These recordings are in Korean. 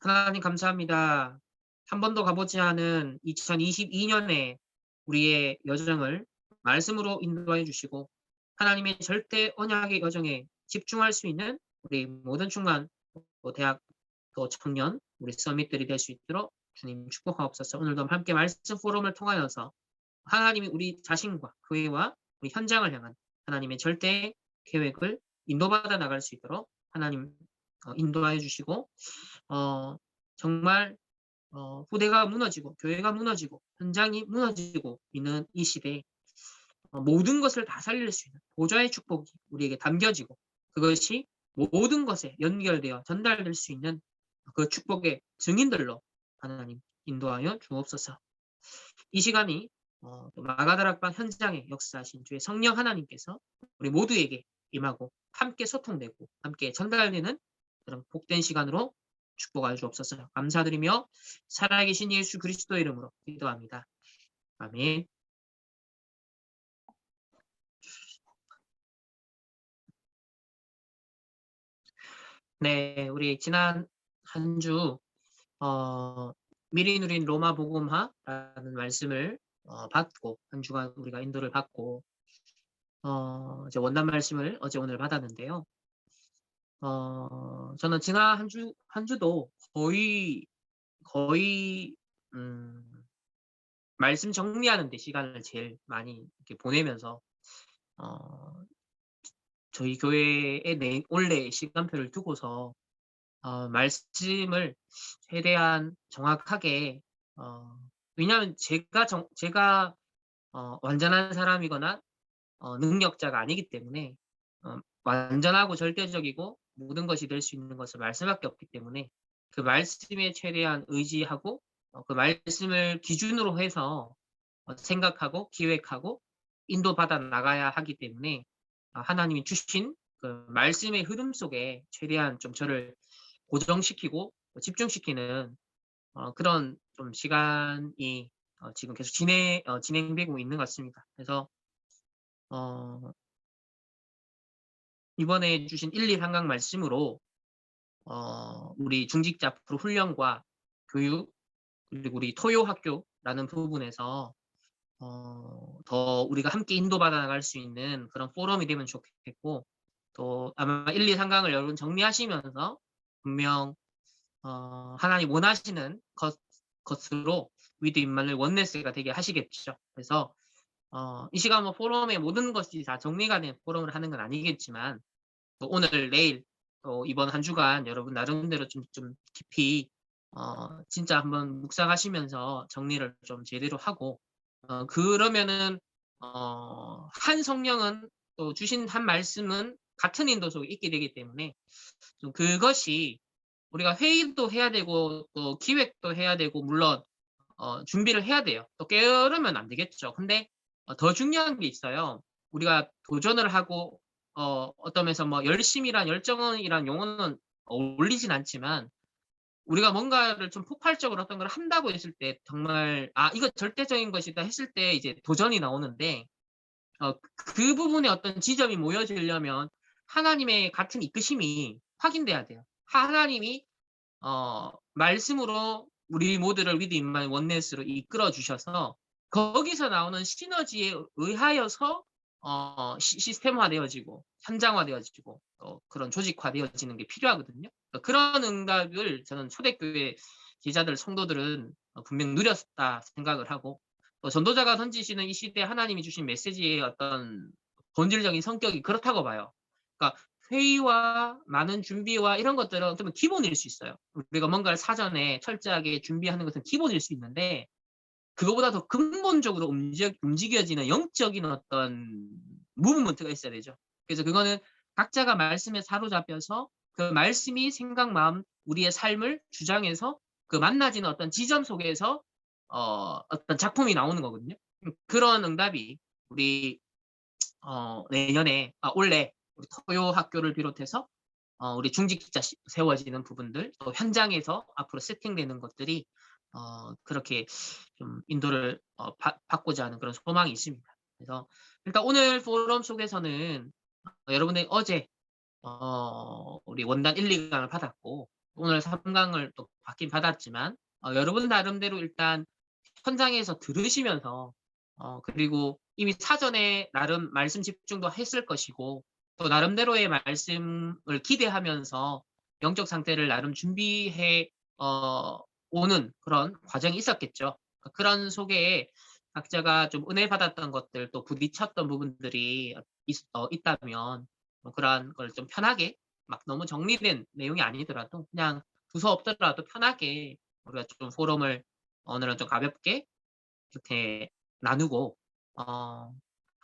하나님 감사합니다. 한 번도 가보지 않은 2022년에 우리의 여정을 말씀으로 인도해 주시고 하나님의 절대 언약의 여정에 집중할 수 있는 우리 모든 중간 또 대학 또 청년 우리 서밋들이 될 수 있도록 주님 축복하옵소서. 오늘도 함께 말씀 포럼을 통하여서 하나님이 우리 자신과 교회와 우리 현장을 향한 하나님의 절대 계획을 인도받아 나갈 수 있도록 하나님 인도하여 주시고 어, 정말 후대가 무너지고 교회가 무너지고 현장이 무너지고 있는 이 시대에 모든 것을 다 살릴 수 있는 보좌의 축복이 우리에게 담겨지고 그것이 모든 것에 연결되어 전달될 수 있는 그 축복의 증인들로 하나님 인도하여 주옵소서. 이 시간이 또 마가다락방 현장에 역사하신 주의 성령 하나님께서 우리 모두에게 임하고 함께 소통되고 함께 전달되는 그런 복된 시간으로 축복하여 주옵소서. 감사드리며 살아계신 예수 그리스도 이름으로 기도합니다. 아멘. 네, 우리 지난 한 주 미리 누린 로마 복음화라는 말씀을 받고 한 주간 우리가 인도를 받고 이제 원단 말씀을 어제 오늘 받았는데요. 저는 지난 한 주도 거의 말씀 정리하는 데 시간을 제일 많이 이렇게 보내면서 어, 저희 교회의 원래 시간표를 두고서 말씀을 최대한 정확하게 왜냐하면 제가 완전한 사람이거나 능력자가 아니기 때문에 완전하고 절대적이고 모든 것이 될 수 있는 것은 말씀밖에 없기 때문에 그 말씀에 최대한 의지하고 그 말씀을 기준으로 해서 생각하고 기획하고 인도받아 나가야 하기 때문에 하나님이 주신 그 말씀의 흐름 속에 최대한 좀 저를 고정시키고 집중시키는 그런 좀 시간이 지금 계속 진행되고 있는 것 같습니다. 그래서 어, 이번에 주신 1, 2 상강 말씀으로 우리 중직자 프로 훈련과 교육 그리고 우리 토요 학교라는 부분에서 더 우리가 함께 인도받아 나갈 수 있는 그런 포럼이 되면 좋겠고 또 아마 1, 2 상강을 여러분 정리하시면서 분명 하나님 원하시는 것으로 위드 임마누엘 원네스가 되게 하시겠죠. 그래서 이 시간 뭐 포럼의 모든 것이 다 정리가 된 포럼을 하는 건 아니겠지만 또 오늘 내일 또 이번 한 주간 여러분 나름대로 좀 깊이 진짜 한번 묵상하시면서 정리를 좀 제대로 하고 그러면은 한 성령은 또 주신 한 말씀은 같은 인도 속에 있게 되기 때문에 좀 그것이 우리가 회의도 해야 되고 또 기획도 해야 되고 물론 준비를 해야 돼요. 또 게으르면 안 되겠죠. 근데 더 중요한 게 있어요. 우리가 도전을 하고 어떤 면에서 뭐 열심이란 열정이란 용어는 어울리진 않지만 우리가 뭔가를 좀 폭발적으로 어떤 걸 한다고 했을 때 정말 이거 절대적인 것이다 했을 때 이제 도전이 나오는데 그 부분에 어떤 지점이 모여지려면 하나님의 같은 이끄심이 확인돼야 돼요. 하나님이 말씀으로 우리 모두를 위드 인만 원네스로 이끌어 주셔서 거기서 나오는 시너지에 의하여서 시스템화되어지고 현장화되어지고 그런 조직화되어지는 게 필요하거든요. 그런 응답을 저는 초대교회 제자들 성도들은 분명 누렸다 생각을 하고 또 전도자가 던지시는 이 시대에 하나님이 주신 메시지의 어떤 본질적인 성격이 그렇다고 봐요. 그러니까 회의와 많은 준비와 이런 것들은 어쩌면 기본일 수 있어요. 우리가 뭔가를 사전에 철저하게 준비하는 것은 기본일 수 있는데 그거보다 더 근본적으로 움직여지는 영적인 어떤 무브먼트가 있어야 되죠. 그래서 그거는 각자가 말씀에 사로잡혀서 그 말씀이 생각, 마음, 우리의 삶을 주장해서 그 만나지는 어떤 지점 속에서 어떤 작품이 나오는 거거든요. 그런 응답이 우리 내년에 올해 우리 토요 학교를 비롯해서 우리 중직자 세워지는 부분들 또 현장에서 앞으로 세팅되는 것들이 그렇게 좀 인도를 받고자 하는 그런 소망이 있습니다. 그래서 일단 오늘 포럼 속에서는 여러분의 어제 우리 원단 1, 2강을 받았고 오늘 3강을 또 받긴 받았지만 여러분 나름대로 일단 현장에서 들으시면서 그리고 이미 사전에 나름 말씀 집중도 했을 것이고 또 나름대로의 말씀을 기대하면서 영적 상태를 나름 준비해 오는 그런 과정이 있었겠죠. 그런 속에 각자가 좀 은혜 받았던 것들 또 부딪혔던 부분들이 있다면 그러한 걸 좀 편하게 막 너무 정리된 내용이 아니더라도 그냥 두서없더라도 편하게 우리가 좀 포럼을 오늘은 좀 가볍게 이렇게 나누고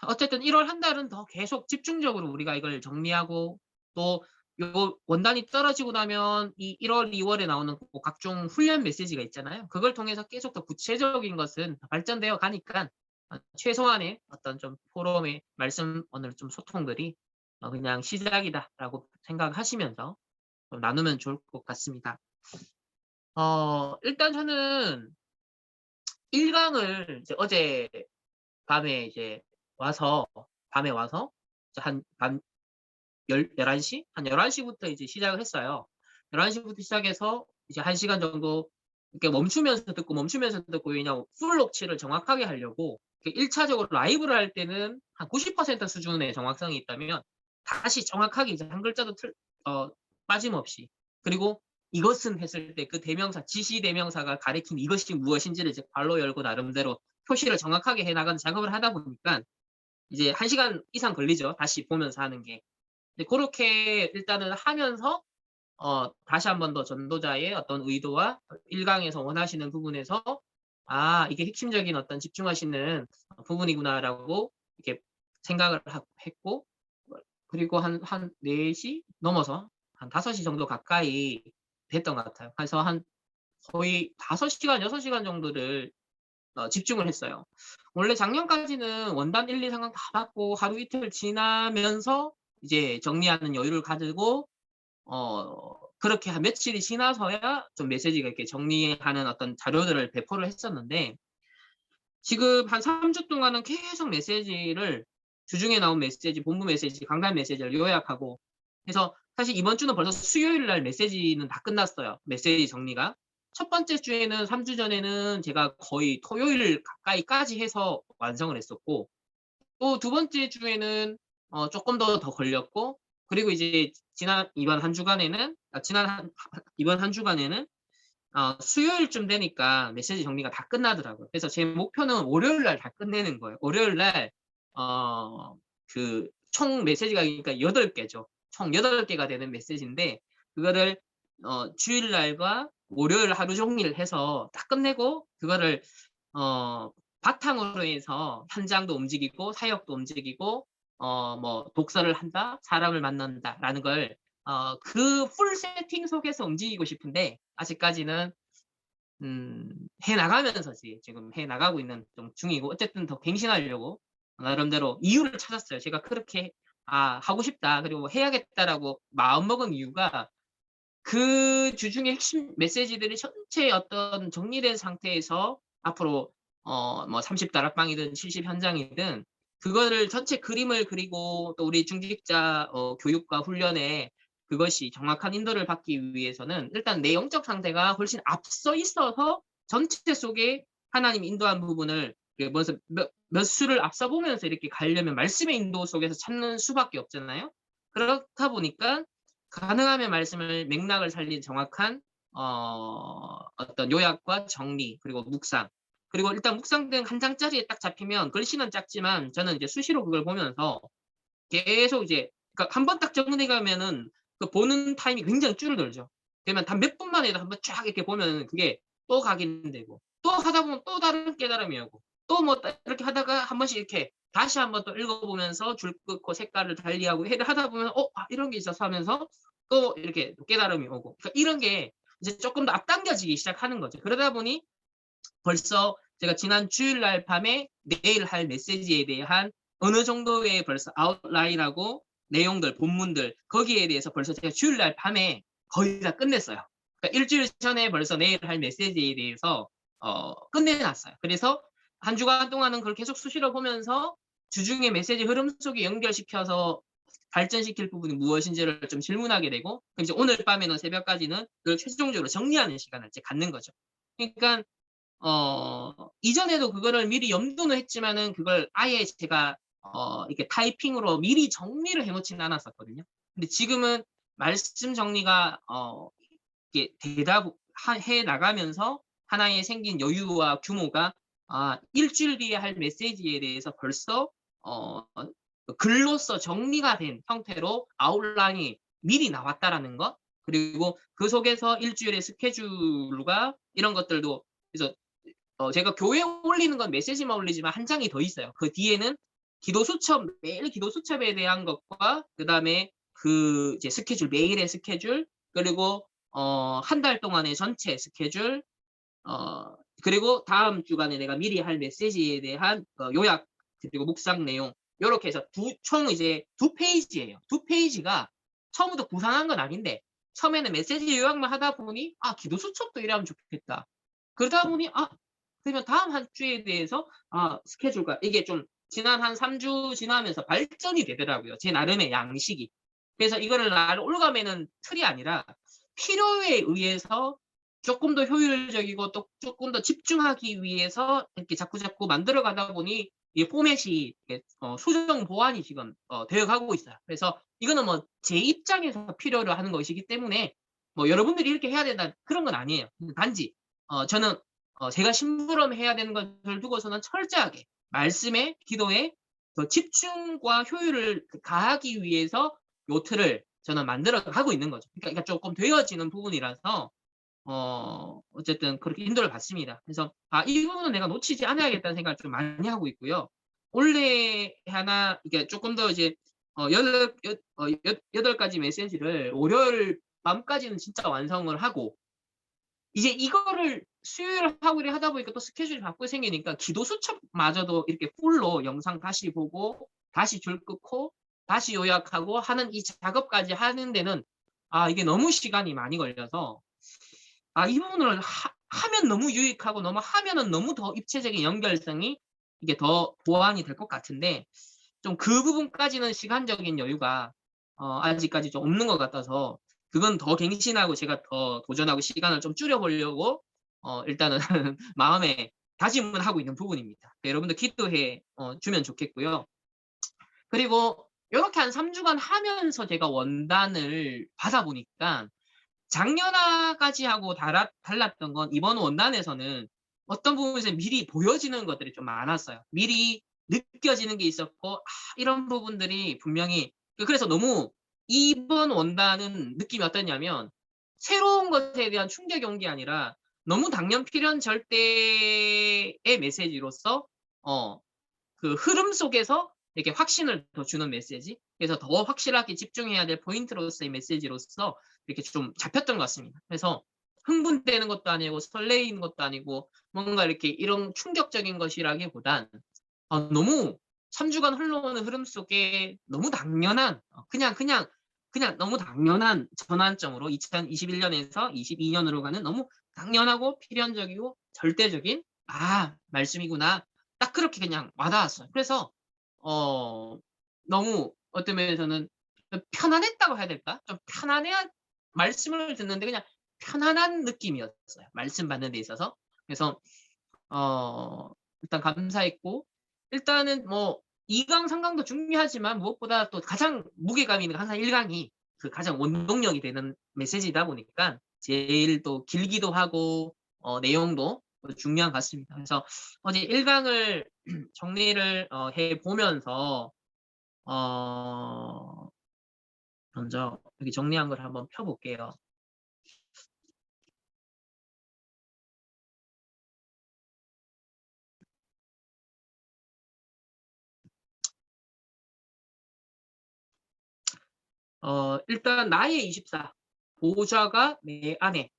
어쨌든 1월 한 달은 더 계속 집중적으로 우리가 이걸 정리하고 또 요 원단이 떨어지고 나면 이 1월, 2월에 나오는 뭐 각종 훈련 메시지가 있잖아요. 그걸 통해서 계속 더 구체적인 것은 발전되어 가니까 최소한의 어떤 좀 포럼의 말씀 오늘 좀 소통들이 그냥 '시작이다.'라고 생각하시면서 좀 나누면 좋을 것 같습니다. 일단 저는 1 강을 이제 어젯밤에 이제 와서 밤에 와서 이제 한 밤 11 시? 한 11 시부터 이제 시작을 했어요. 11 시부터 시작해서 이제 1 시간 정도 이렇게 멈추면서 듣고 왜냐면 풀 녹취를 정확하게 하려고 1 차적으로 라이브를 할 때는 한 90% 수준의 정확성이 있다면 다시 정확하게 이제 한 글자도 어 빠짐없이 그리고 이것은 했을 때 그 대명사 지시 대명사가 가리킨 이것이 무엇인지를 이제 괄호 열고 나름대로 표시를 정확하게 해 나가는 작업을 하다 보니까 이제 1 시간 이상 걸리죠, 다시 보면서 하는 게. 네 고렇게 일단은 하면서 다시 한 번 더 전도자의 어떤 의도와 1 강에서 원하시는 부분에서 '아 이게 핵심적인 어떤 집중하시는 부분이구나.'라고 이렇게 생각을 했고 그리고 한 4시 넘어서 한 5시 정도 가까이 됐던 것 같아요. 그래서 한 거의 5 시간, 6 시간 정도를 집중을 했어요. 원래 작년까지는 원단 1, 2, 3강 다 받고 하루 이틀 지나면서 이제 정리하는 여유를 가지고 그렇게 한 며칠이 지나서야 좀 메시지가 이렇게 정리하는 어떤 자료들을 배포를 했었는데 지금 한 3주 동안은 계속 메시지를 주중에 나온 메시지, 본부 메시지, 강단 메시지를 요약하고 해서 사실 이번 주는 벌써 수요일 날 메시지는 다 끝났어요, 메시지 정리가. 첫 번째 주에는 3주 전에는 제가 거의 토요일 가까이까지 해서 완성을 했었고 또 두 번째 주에는 쪼끔 더 걸렸고 그리고 이제 이번 한 주간에는 이번 한 주간에는 수요일쯤 되니까 메시지 정리가 다 끝나더라고요. 그래서 제 목표는 월요일 날 다 끝내는 거예요. 월요일 날 그 총 메시지가 그러니까 8 개죠. 총 8 개가 되는 메시지인데 그거를 주일 날과 월요일 하루 종일 해서 딱 끝내고 그거를 어 바탕으로 해서 현장도 움직이고 사역도 움직이고 뭐 독서를 한다, 사람을 만난다라는 걸 그 풀 세팅 속에서 움직이고 싶은데 아직까지는 해 나가면서 지금 해 나가고 있는 좀 중이고 어쨌든 더 갱신하려고 나름대로 이유를 찾았어요. 제가 그렇게 '아 하고 싶다. 그리고 해야겠다.'라고 마음먹은 이유가 그 주중에 핵심 메시지들이 전체 어떤 정리된 상태에서 앞으로 뭐 30 다락방이든 70 현장이든 그거를 전체 그림을 그리고 또 우리 중직자 교육과 훈련에 그것이 정확한 인도를 받기 위해서는 일단 내 영적 상태가 훨씬 앞서 있어서 전체 속에 하나님이 인도한 부분을 먼저 몇 수를 앞서 보면서 이렇게 가려면 말씀의 인도 속에서 찾는 수밖에 없잖아요. 그렇다 보니까 가능하면 말씀을 맥락을 살린 정확한 어떤 요약과 정리 그리고 묵상 그리고 일단 묵상등 한 장짜리에 딱 잡히면 글씨는 작지만 저는 이제 수시로 그걸 보면서 계속 이제 그러니까 한 번 딱 정리해 가면은 그 보는 타임이 굉장히 줄어들죠. 그러면 단 몇 분 만에도 한번 쫙 이렇게 보면은 그게 또 각인되고 또 하다 보면 또 다른 깨달음이 오고 또 뭐 이렇게 하다가 한 번씩 이렇게 다시 한번 또 읽어 보면서 줄 긋고 색깔을 달리하고 해를 하다 보면 '어 아 이런 게 있었어.' 하면서 또 이렇게 깨달음이 오고 그러니까 이런 게 이제 쪼끔 더 앞당겨지기 시작하는 거죠. 그러다 보니 벌써 제가 지난 주일 날 밤에 내일 할 메시지에 대한 어느 정도의 벌써 아웃라인하고 내용들, 본문들 거기에 대해서 벌써 제가 주일 날 밤에 거의 다 끝냈어요. 그러니까 1 주일 전에 벌써 내일 할 메시지에 대해서 끝내 놨어요. 그래서 한 주간 동안은 그걸 계속 수시로 보면서 주중에 메시지 흐름 속에 연결시켜서 발전시킬 부분이 무엇인지를 좀 질문하게 되고, 그럼 이제 오늘 밤에는 새벽까지는 그걸 최종적으로 정리하는 시간을 이제 갖는 거죠. 그러니까 이전에도 그거를 미리 염두는 했지만은 그걸 아예 제가 이렇게 타이핑으로 미리 정리를 해 놓지는 않았었거든요. 근데 지금은 말씀 정리가 이게 되다 해 나가면서 하나의 생긴 여유와 규모가 일 주일 뒤에 할 메시지에 대해서 벌써 글로써 정리가 된 형태로 아웃라인이 미리 나왔다라는 것, 그리고 그 속에서 일 주일의 스케줄과 이런 것들도, 그래서 제가 교회에 올리는 건 메시지만 올리지만 한 장이 더 있어요. 그 뒤에는 기도 수첩, 매일 기도 수첩에 대한 것과 그다음에 그 이제 스케줄, 매일의 스케줄, 그리고 한 달 동안의 전체 스케줄, 어 그리고 다음 주간에 내가 미리 할 메시지에 대한 요약, 그리고 묵상 내용, 요렇게 해서 총 이제 2페이지예요. 2페이지가 처음부터 구상한 건 아닌데 처음에는 메시지 요약만 하다 보니 '아 기도 수첩도 이러면 좋겠다.' 그러다 보니 그러면 다음 한 주에 대해서 스케줄과 이게 좀 지난 한 3주 지나면서 발전이 되더라고요, 제 나름의 양식이. 그래서 이거를 나를 올가매는 틀이 아니라 필요에 의해서 쪼끔 더 효율적이고 또 쪼끔 더 집중하기 위해서 이렇게 자꾸자꾸 만들어 가다 보니 이 포맷이 이게 수정 보완이 지금 되어 가고 있어요. 그래서 이거는 뭐 제 입장에서 필요로 하는 것이기 때문에 뭐 여러분들이 이렇게 해야 된다 그런 건 아니에요. 단지 저는 제가 심부름해야 되는 것을 두고서는 철저하게 말씀에, 기도에 더 집중과 효율을 가하기 위해서 요 틀을 저는 만들어 가고 있는 거죠. 그러니까 쪼끔 되어지는 부분이라서 어쨌든 그렇게 인도를 받습니다. 그래서 이 부분은 내가 놓치지 않아야겠다는 생각을 좀 많이 하고 있고요. 올해 하나 이게 쪼끔 더 이제 여덟 여 어 여 8 가지 메시지를 월요일 밤까지는 진짜 완성을 하고, 이제 이거를 수요일 화요일에 하다 보니까 또 스케줄이 바쁘게 생기니까 기도 수첩마저도 이렇게 풀로 영상 다시 보고 다시 줄 끊고 다시 요약하고 하는 이 작업까지 하는 데는 이게 너무 시간이 많이 걸려서 이 부분을 하면 너무 유익하고 너무 하면은 너무 더 입체적인 연결성이 이게 더 보완이 될 것 같은데, 좀 그 부분까지는 시간적인 여유가 아직까지 좀 없는 것 같아서 그건 더 갱신하고 제가 더 도전하고 시간을 좀 줄여 보려고 일단은 마음에 다짐은 하고 있는 부분입니다. 네, 여러분들 기도해 주면 좋겠고요. 그리고 요렇게 한 3 주간 하면서 제가 원단을 받아 보니까 작년까지 하고 달랐던 건, 이번 원단에서는 어떤 부분에서 미리 보여지는 것들이 좀 많았어요. 미리 느껴지는 게 있었고 이런 부분들이 분명히 그래서 너무 이번 원단은 느낌이 어떠냐면 새로운 것에 대한 충격이 온 게 아니라 너무 당연 필연 절대의 메시지로서 그 흐름 속에서 이렇게 확신을 더 주는 메시지, 그래서 더 확실하게 집중해야 될 포인트로서의 메시지로서 이렇게 좀 잡혔던 것 같습니다. 그래서 흥분되는 것도 아니고 설레이는 것도 아니고 뭔가 이렇게 이런 충격적인 것이라기보단 너무 3 주간 흘러오는 흐름 속에 너무 당연한 그냥 너무 당연한 전환점으로 2021 년에서 22 년으로 가는 너무 당연하고 필연적이고 절대적인 '말씀이구나.' 딱 그렇게 그냥 와 닿았어요. 그래서 어 너무 어떤 면에서는 좀 편안했다고 해야 될까? 좀 편안해한, 말씀을 듣는데 그냥 편안한 느낌이었어요, 말씀 받는 데 있어서. 그래서 일단 감사했고, 일단은 뭐 2 강, 3 강도 중요하지만 무엇보다 또 가장 무게감 있는 항상 1 강이 그 가장 원동력이 되는 메시지이다 보니까 제일 또 길기도 하고 내용도 중요한 것 같습니다. 그래서 어제 1 강을 정리를 해 보면서 어 먼저 여기 정리한 걸 한번 펴 볼게요. 일단 나의 24, 보좌가 내 안에,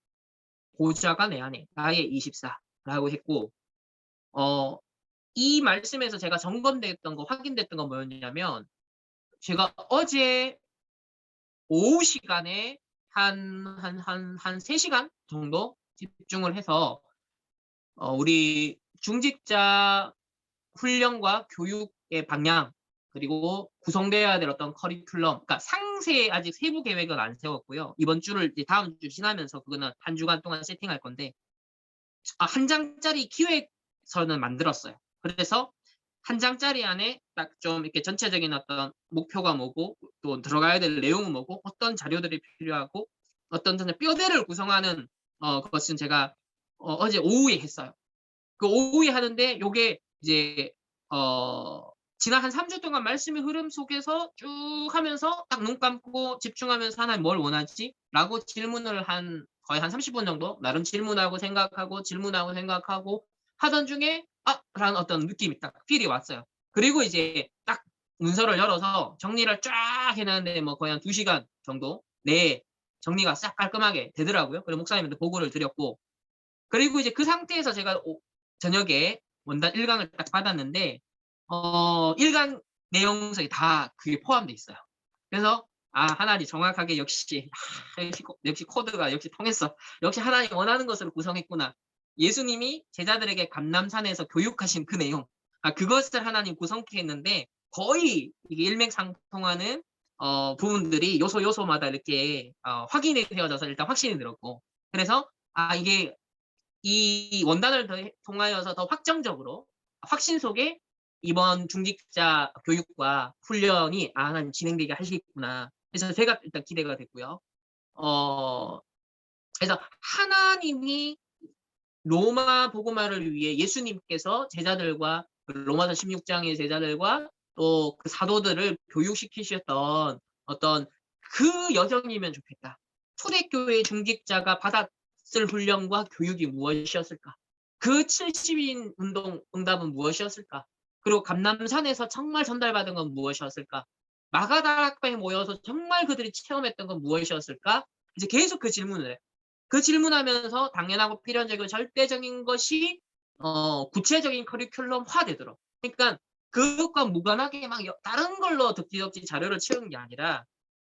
보좌가 내 안에 나의 24 라고 했고, 어 이 말씀에서 제가 점검됐던 거, 확인됐던 건 뭐였냐면, 제가 어제 오후 시간에 한 3 시간 정도 집중을 해서 우리 중직자 훈련과 교육의 방향, 그리고 구성돼야 될 어떤 커리큘럼, 그러니까 상세 아직 세부 계획은 안 세웠고요. 이번 주를 이제 다음 주 지나면서 그거는 한 주간 동안 세팅할 건데, 한 장짜리 기획서는 만들었어요. 그래서 한 장짜리 안에 딱 좀 이렇게 전체적인 어떤 목표가 뭐고, 또 들어가야 될 내용은 뭐고, 어떤 자료들이 필요하고, 어떤 뼈대를 구성하는 것은 제가 어제 오후에 했어요. 그 오후에 하는데 요게 이제 지난 한 3주 동안 말씀의 흐름 속에서 쭉 하면서 딱 눈 감고 집중하면서 '하나님 뭘 원하지?'라고 질문을 한 거의 한 30분 정도 나름 질문하고 생각하고 질문하고 생각하고 하던 중에 '아.'라는 어떤 느낌이 딱 필이 왔어요. 그리고 이제 딱 문서를 열어서 정리를 쫙 해 놨는데 뭐 거의 한 2 시간 정도 내에 정리가 싹 깔끔하게 되더라고요. 그리고 목사님한테 보고를 드렸고, 그리고 이제 그 상태에서 제가 저녁에 원단 1 강을 딱 받았는데 1강 내용서에 다 그게 포함돼 있어요. 그래서 하나님 정확하게 역시 역시 코드가 역시 통했어. 역시 하나님이 원하는 것으로 구성했구나. 예수님이 제자들에게 감람산에서 교육하신 그 내용, 그것을 하나님 구성케 했는데 거의 이게 일맥상통하는 부분들이 요소마다 이렇게 확인이 되어져서 일단 확신이 들었고, 그래서 이게 이 원단을 통하여서 더 확정적으로 확신 속에 이번 중직자 교육과 훈련이 하나님 진행되게 하시겠구나. 그래서 제가 일단 기대가 됐고요. 어 그래서 하나님이 로마 복음화를 위해 예수님께서 제자들과 그 로마서 16장의 제자들과 또 그 사도들을 교육시키셨던 어떤 그 여정이면 좋겠다. 초대교회 중직자가 받았을 훈련과 교육이 무엇이었을까? 그 70인 운동 응답은 무엇이었을까? 그리고 감람산에서 정말 전달받은 건 무엇이었을까? 마가다락방에 모여서 정말 그들이 체험했던 건 무엇이었을까? 이제 계속 그 질문을 해요. 그 질문하면서 당연하고 필연적이고 절대적인 것이 구체적인 커리큘럼화 되도록. 그러니까 그것과 무관하게 막 다른 걸로 덕지덕지 자료를 채우는 게 아니라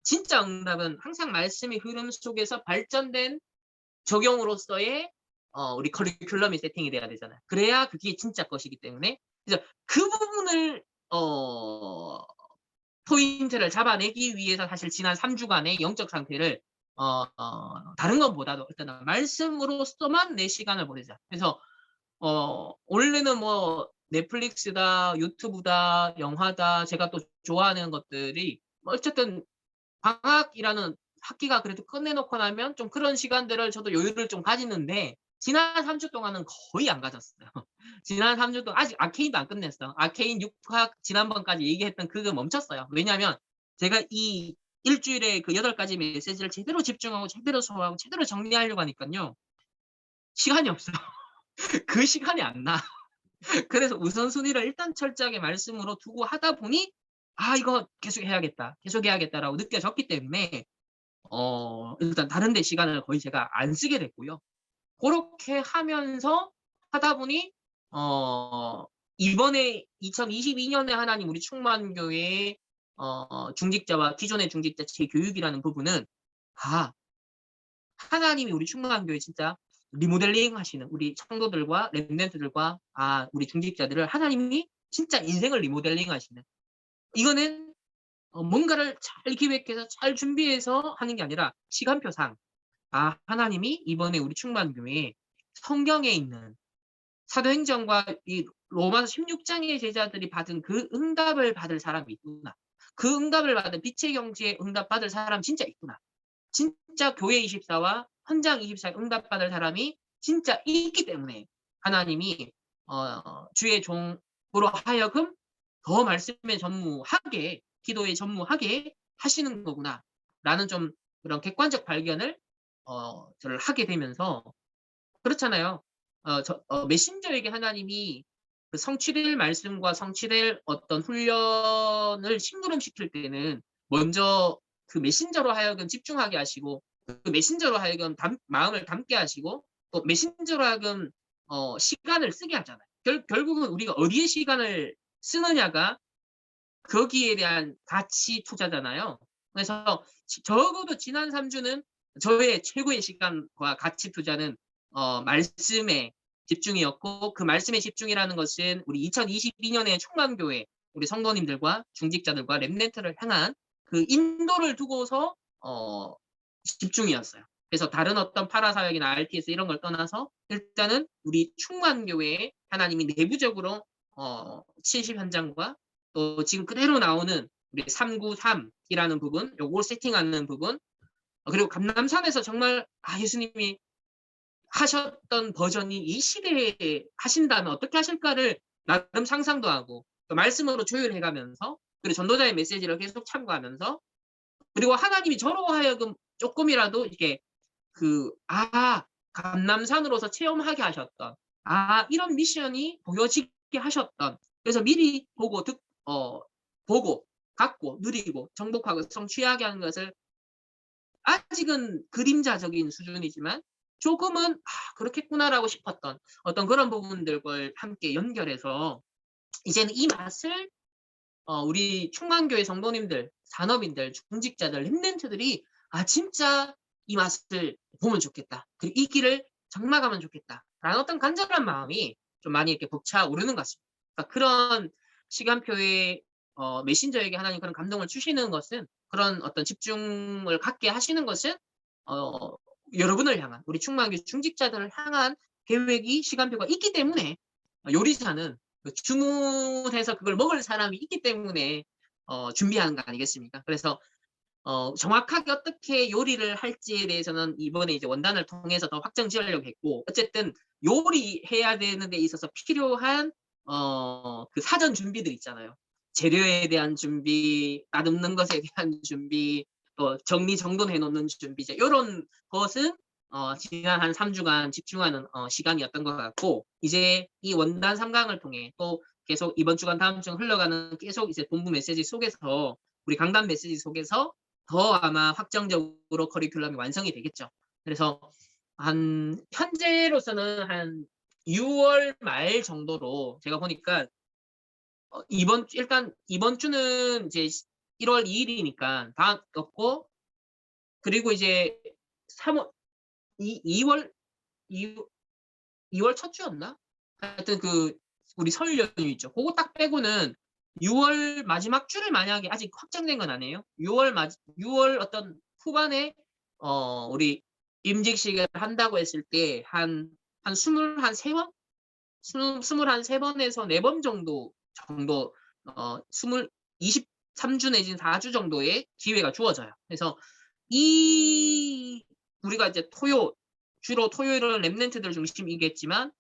진짜 응답은 항상 말씀의 흐름 속에서 발전된 적용으로서의 우리 커리큘럼이 세팅이 돼야 되잖아요. 그래야 그게 진짜 것이기 때문에, 그래서 그 부분을 포인트를 잡아내기 위해서 사실 지난 3 주간의 영적 상태를 다른 것보다도 일단은 말씀으로서만 내 시간을 보내자. 그래서 원래는 뭐 넷플릭스다, 유튜브다, 영화다, 제가 또 좋아하는 것들이 뭐 어쨌든 방학이라는 학기가 그래도 끝내 놓고 나면 좀 그런 시간들을 저도 여유를 좀 가지는데, 지난 3주 동안은 거의 안 가졌어요. 지난 3주 동안 아직 아케인도 안 끝냈어요. 아케인 6화 지난번까지 얘기했던 그거 멈췄어요. 왜냐하면 제가 이 일 주일에 그 8 가지 메시지를 제대로 집중하고 제대로 소화하고 제대로 정리하려고 하니깐요. 시간이 없어요. 그 시간이 안 나. 그래서 우선순위를 일단 철저하게 말씀으로 두고 하다 보니 '이거 계속 해야겠다. 계속 해야겠다.'라고 느껴졌기 때문에 일단 다른 데 시간을 거의 제가 안 쓰게 됐고요. 고렇게 하면서 하다 보니 이번에 2022 년에 하나님 우리 충만교회의 중직자와 기존의 중직자 재교육이라는 부분은 하나님이 우리 충만교회 진짜 리모델링 하시는 우리 성도들과 렘넌트들과 우리 중직자들을 하나님이 진짜 인생을 리모델링 하시는, 이거는 뭔가를 잘 기획해서 잘 준비해서 하는 게 아니라 시간표상 하나님이 이번에 우리 충만교회에 성경에 있는 사도행전과 이 로마서 16장의 제자들이 받은 그 응답을 받을 사람이 있구나. 그 응답을 받은 빛의 경지에 응답받을 사람 진짜 있구나. 진짜 교회 24와 현장 24에 응답받을 사람이 진짜 있기 때문에 하나님이 주의 종으로 하여금 더 말씀에 전무하게, 기도에 전무하게 하시는 거구나라는 좀 그런 객관적 발견을 저를 하게 되면서, 그렇잖아요. 메신저에게 하나님이 그 성취될 말씀과 성취될 어떤 훈련을 심부름시킬 때는 먼저 그 메신저로 하여금 집중하게 하시고, 그 메신저로 하여금 마음을 담게 하시고, 또 메신저로 하여금 시간을 쓰게 하잖아요. 결국은 우리가 어디에 시간을 쓰느냐가 거기에 대한 가치 투자잖아요. 그래서 적어도 지난 3 주는 저의 최고의 시간과 가치 투자는 말씀에 집중이었고, 그 말씀의 집중이라는 것은 우리 2022 년에 충만교회 우리 성도님들과 중직자들과 렘넌트를 향한 그 인도를 두고서 집중이었어요. 그래서 다른 어떤 파라사역이나 RTS 이런 걸 떠나서 일단은 우리 충만교회에 하나님이 내부적으로 70 현장과 또 지금 그대로 나오는 우리 393이라는 부분, 요걸 세팅하는 부분, 그리고 감남산에서 정말 예수님이 하셨던 버전이 이 시대에 하신다면 어떻게 하실까를 나름 상상도 하고 또 말씀으로 조율해가면서 그리고 전도자의 메시지를 계속 참고하면서 그리고 하나님이 저로 하여금 조금이라도 이렇게 감남산으로서 체험하게 하셨던 이런 미션이 보여지게 하셨던 그래서 미리 보고 갖고 누리고 정복하고 성취하게 하는 것을 아직은 그림자적인 수준이지만 조금은 그렇겠구나라고 싶었던 어떤 그런 부분들을 함께 연결해서 이제는 이 맛을 우리 충만교회 성도님들, 산업인들, 중직자들, 렘넌트들이 진짜 이 맛을 보면 좋겠다. 그리고 이 길을 장막하면 좋겠다. 라는 어떤 간절한 마음이 좀 많이 이렇게 벅차오르는 것 같습니다. 그러니까 그런 시간표에 메신저에게 하나님 그런 감동을 주시는 것은 그런 어떤 집중을 갖게 하시는 것은 여러분을 향한 우리 충만교회 중직자들을 향한 계획이 시간표가 있기 때문에 요리사는 주문해서 그걸 먹을 사람이 있기 때문에 준비하는 거 아니겠습니까? 그래서 정확하게 어떻게 요리를 할지에 대해서는 이번에 이제 원단을 통해서 더 확정 지으려고 했고 어쨌든 요리해야 되는 데 있어서 필요한 그 사전 준비들 있잖아요. 재료에 대한 준비, 맛없는 것에 대한 준비, 또 정리정돈해 놓는 준비 이런 것은 지난 한 3주간 집중하는 시간이었던 것 같고 이제 이 원단 3강을 통해 또 계속 이번 주간 다음 주 흘러가는 계속 이제 본부 메시지 속에서 우리 강단 메시지 속에서 더 아마 확정적으로 커리큘럼이 완성이 되겠죠. 그래서 현재로서는 한 6월 말 정도로 제가 보니까 일단 이번 주는 이제 1월 2일이니까 다 떴고 그리고 이제 3월 2월 2월 첫 주였나? 하여튼 우리 설 연휴 있죠. 그거 딱 빼고는 6월 마지막 주를 만약에 아직 확정된 건 아니에요. 6월 어떤 후반에 우리 임직식을 한다고 했을 때 한 23번? 23번에서 4번 정도 23주 내지는 4주 정도의 기회가 주어져요. 그래서 우리가 이제 주로 토요일은 렘넌트들 중심이겠지만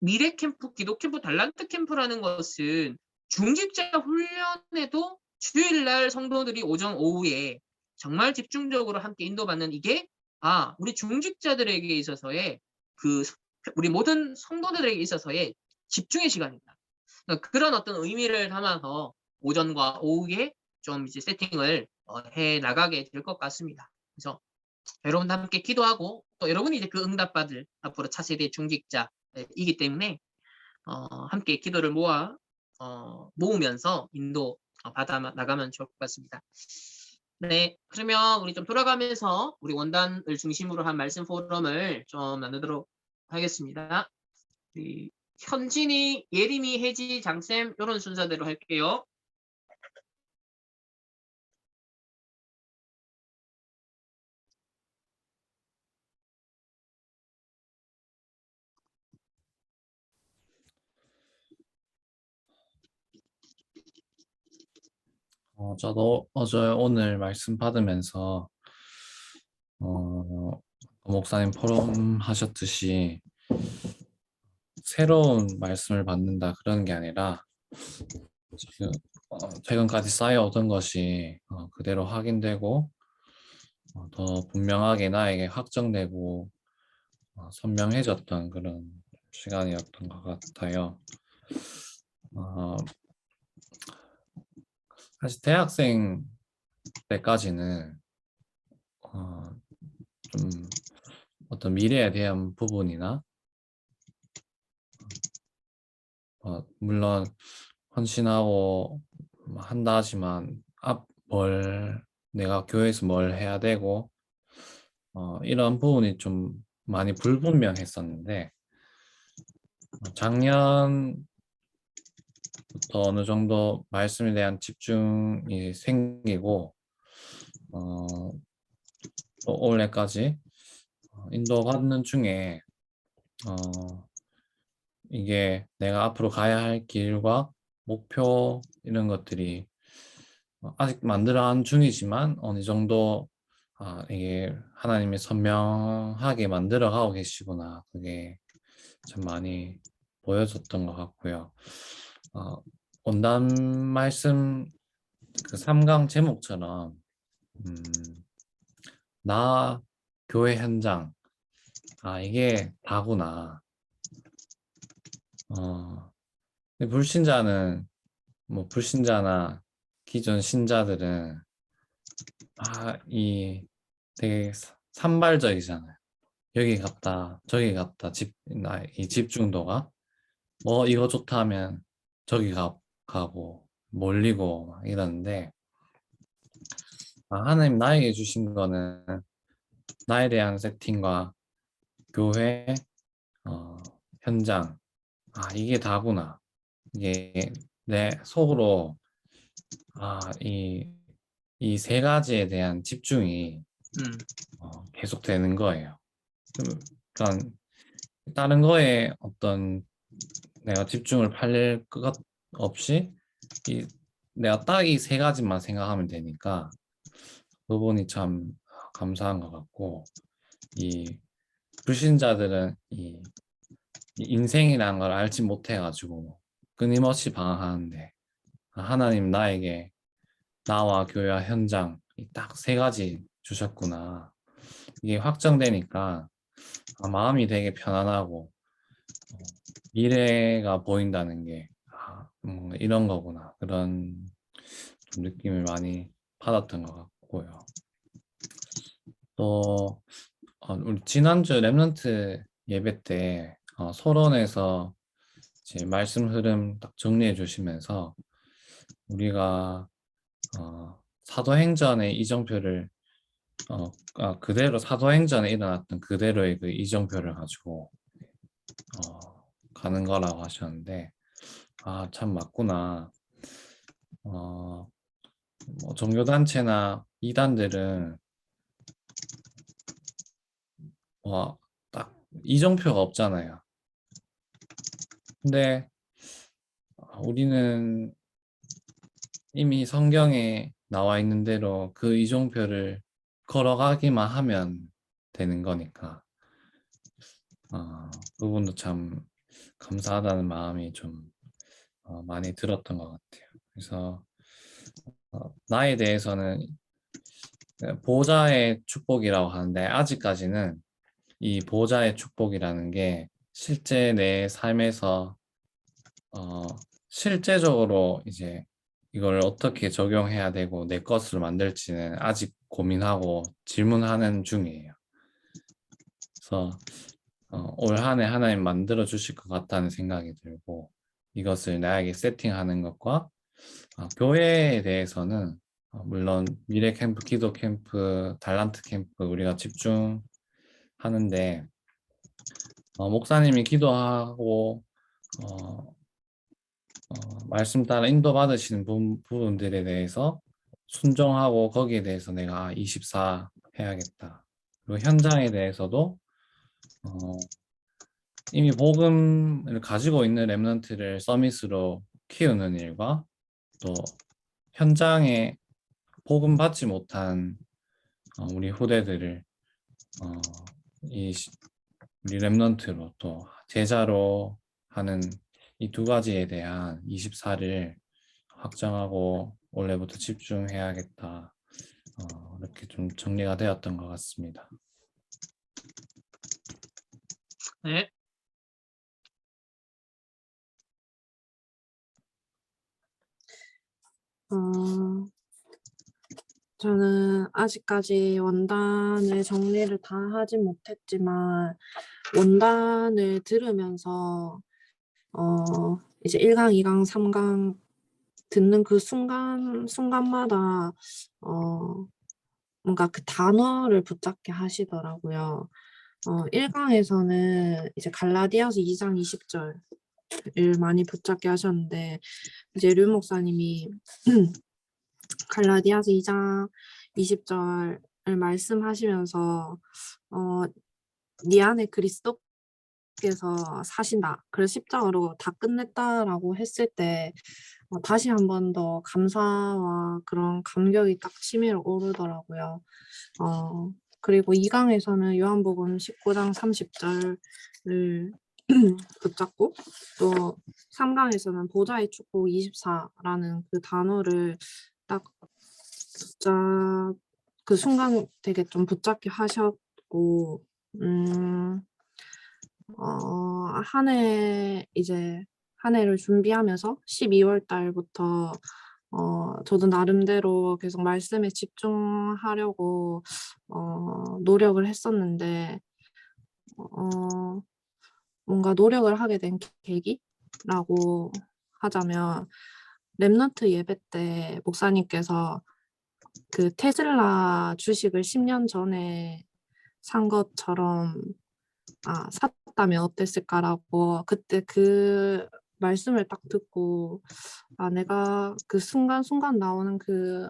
미래 캠프, 기도 캠프, 달란트 캠프라는 것은 중직자 훈련에도 주일날 성도들이 오전 오후에 정말 집중적으로 함께 인도받는 이게 우리 중직자들에게 있어서의 우리 모든 성도들에게 있어서의 집중의 시간입니다. 그러니까 그런 어떤 의미를 담아서 오전과 오후에 좀 이제 세팅을 해 나가게 될 것 같습니다. 그래서 여러분과 함께 기도하고 또 여러분이 이제 그 응답받을 앞으로 차세대 중직자이기 때문에 함께 기도를 모으면서 인도 받아 나가면 좋을 것 같습니다. 네, 그러면 우리 좀 돌아가면서 우리 원단을 중심으로 한 말씀 포럼을 좀 나누도록 하겠습니다. 현진이, 예림이, 혜지, 장쌤 이런 순서대로 할게요. 저도 오늘 말씀 받으면서 목사님 포럼 하셨듯이 새로운 말씀을 받는다 그런 게 아니라 지금 최근까지 쌓여오던 것이 그대로 확인되고 더 분명하게 나에게 확정되고 선명해졌던 그런 시간이었던 것 같아요. 사실 대학생 때까지는 좀 어떤 미래에 대한 부분이나 물론 헌신하고 한다 하지만 내가 교회에서 뭘 해야 되고 이런 부분이 좀 많이 불분명했었는데 작년 어느 정도 말씀에 대한 집중이 생기고 또 올해까지 인도받는 중에 이게 내가 앞으로 가야 할 길과 목표 이런 것들이 아직 만들어가는 중이지만 어느 정도 이게 하나님이 선명하게 만들어가고 계시구나. 그게 참 많이 보여줬던 것 같고요. 원단 말씀 그 3강 제목처럼 나 교회 현장 이게 다구나. 근데 불신자는 뭐 불신자나 기존 신자들은 이 되게 산발적이잖아요. 여기 갔다 저기 갔다 이 집중도가 뭐 이거 좋다 하면 저기 가고 몰리고 막 이러는데 하나님 나에게 주신 거는 나에 대한 세팅과 교회 현장 이게 다구나. 이게 내 속으로 이 세 가지에 대한 집중이 계속 되는 거예요. 그러니까 다른 거에 어떤 내가 집중을 팔릴 것 없이 내가 딱 이 세 가지만 생각하면 되니까 그분이 참 감사한 것 같고 이 불신자들은 이 인생이라는 걸 알지 못해가지고 끊임없이 방황하는데 하나님 나에게 나와 교회와 현장 딱 세 가지 주셨구나. 이게 확정되니까 마음이 되게 편안하고 미래가 보인다는 게 이런 거구나. 그런 좀 느낌을 많이 받았던 것 같고요. 또 우리 지난주 랩런트 예배 때 서론에서 제 말씀 흐름 딱 정리해 주시면서 우리가 사도행전의 이정표를 그대로 사도행전에 일어났던 그대로의 그 이정표를 가지고 가는 거라고 하셨는데 참 맞구나. 뭐 종교단체나 이단들은 딱 이정표가 없잖아요. 근데 우리는 이미 성경에 나와 있는 대로 그 이정표를 걸어가기만 하면 되는 거니까 그분도 참 감사하다는 마음이 좀 많이 들었던 것 같아요. 그래서 나에 대해서는 보호자의 축복이라고 하는데 아직까지는 이 보호자의 축복이라는 게 실제 내 삶에서 실제적으로 이제 이걸 어떻게 적용해야 되고 내 것으로 만들지는 아직 고민하고 질문하는 중이에요. 그래서 올 한 해 하나님 만들어 주실 것 같다는 생각이 들고 이것을 나에게 세팅하는 것과 교회에 대해서는 물론 미래 캠프, 기도 캠프, 달란트 캠프 우리가 집중하는데 목사님이 기도하고 말씀 따라 인도받으시는 부분들에 대해서 순종하고 거기에 대해서 내가 24 해야겠다. 그리고 현장에 대해서도 이미 복음을 가지고 있는 랩런트를 서밋으로 키우는 일과 또 현장에 복음 받지 못한 우리 후대들을 우리 랩런트로 또 제자로 하는 이 두 가지에 대한 24를 확정하고 올해부터 집중해야겠다. 이렇게 좀 정리가 되었던 것 같습니다. 네. 저는 아직까지 원단을 정리를 다 하지 못했지만 원단을 들으면서 이제 1강, 2강, 3강 듣는 그 순간마다 뭔가 그 단어를 붙잡게 하시더라고요. 1강에서는 이제 갈라디아서 2장 20절 많이 붙잡게 하셨는데 이제 류 목사님이 갈라디아서 2장 20절을 말씀하시면서 네 안에 그리스도께서 사신다. 그래서 십자가로 다 끝냈다라고 했을 때 다시 한 번 더 감사와 그런 감격이 딱 치밀어 오르더라고요. 그리고 2강에서는 요한복음 19장 30절을 붙잡고 또 3강에서는 보좌의 축복 24라는 그 단어를 딱 그 순간 되게 좀 붙잡게 하셨고 한 해를 준비하면서 12월 달부터 저도 나름대로 계속 말씀에 집중하려고 노력을 했었는데 뭔가 노력을 하게 된 계기라고 하자면 랩넌트 예배 때 목사님께서 그 테슬라 주식을 10년 전에 산 것처럼 샀다면 어땠을까라고 그때 그 말씀을 딱 듣고 내가 그 순간순간 나오는 그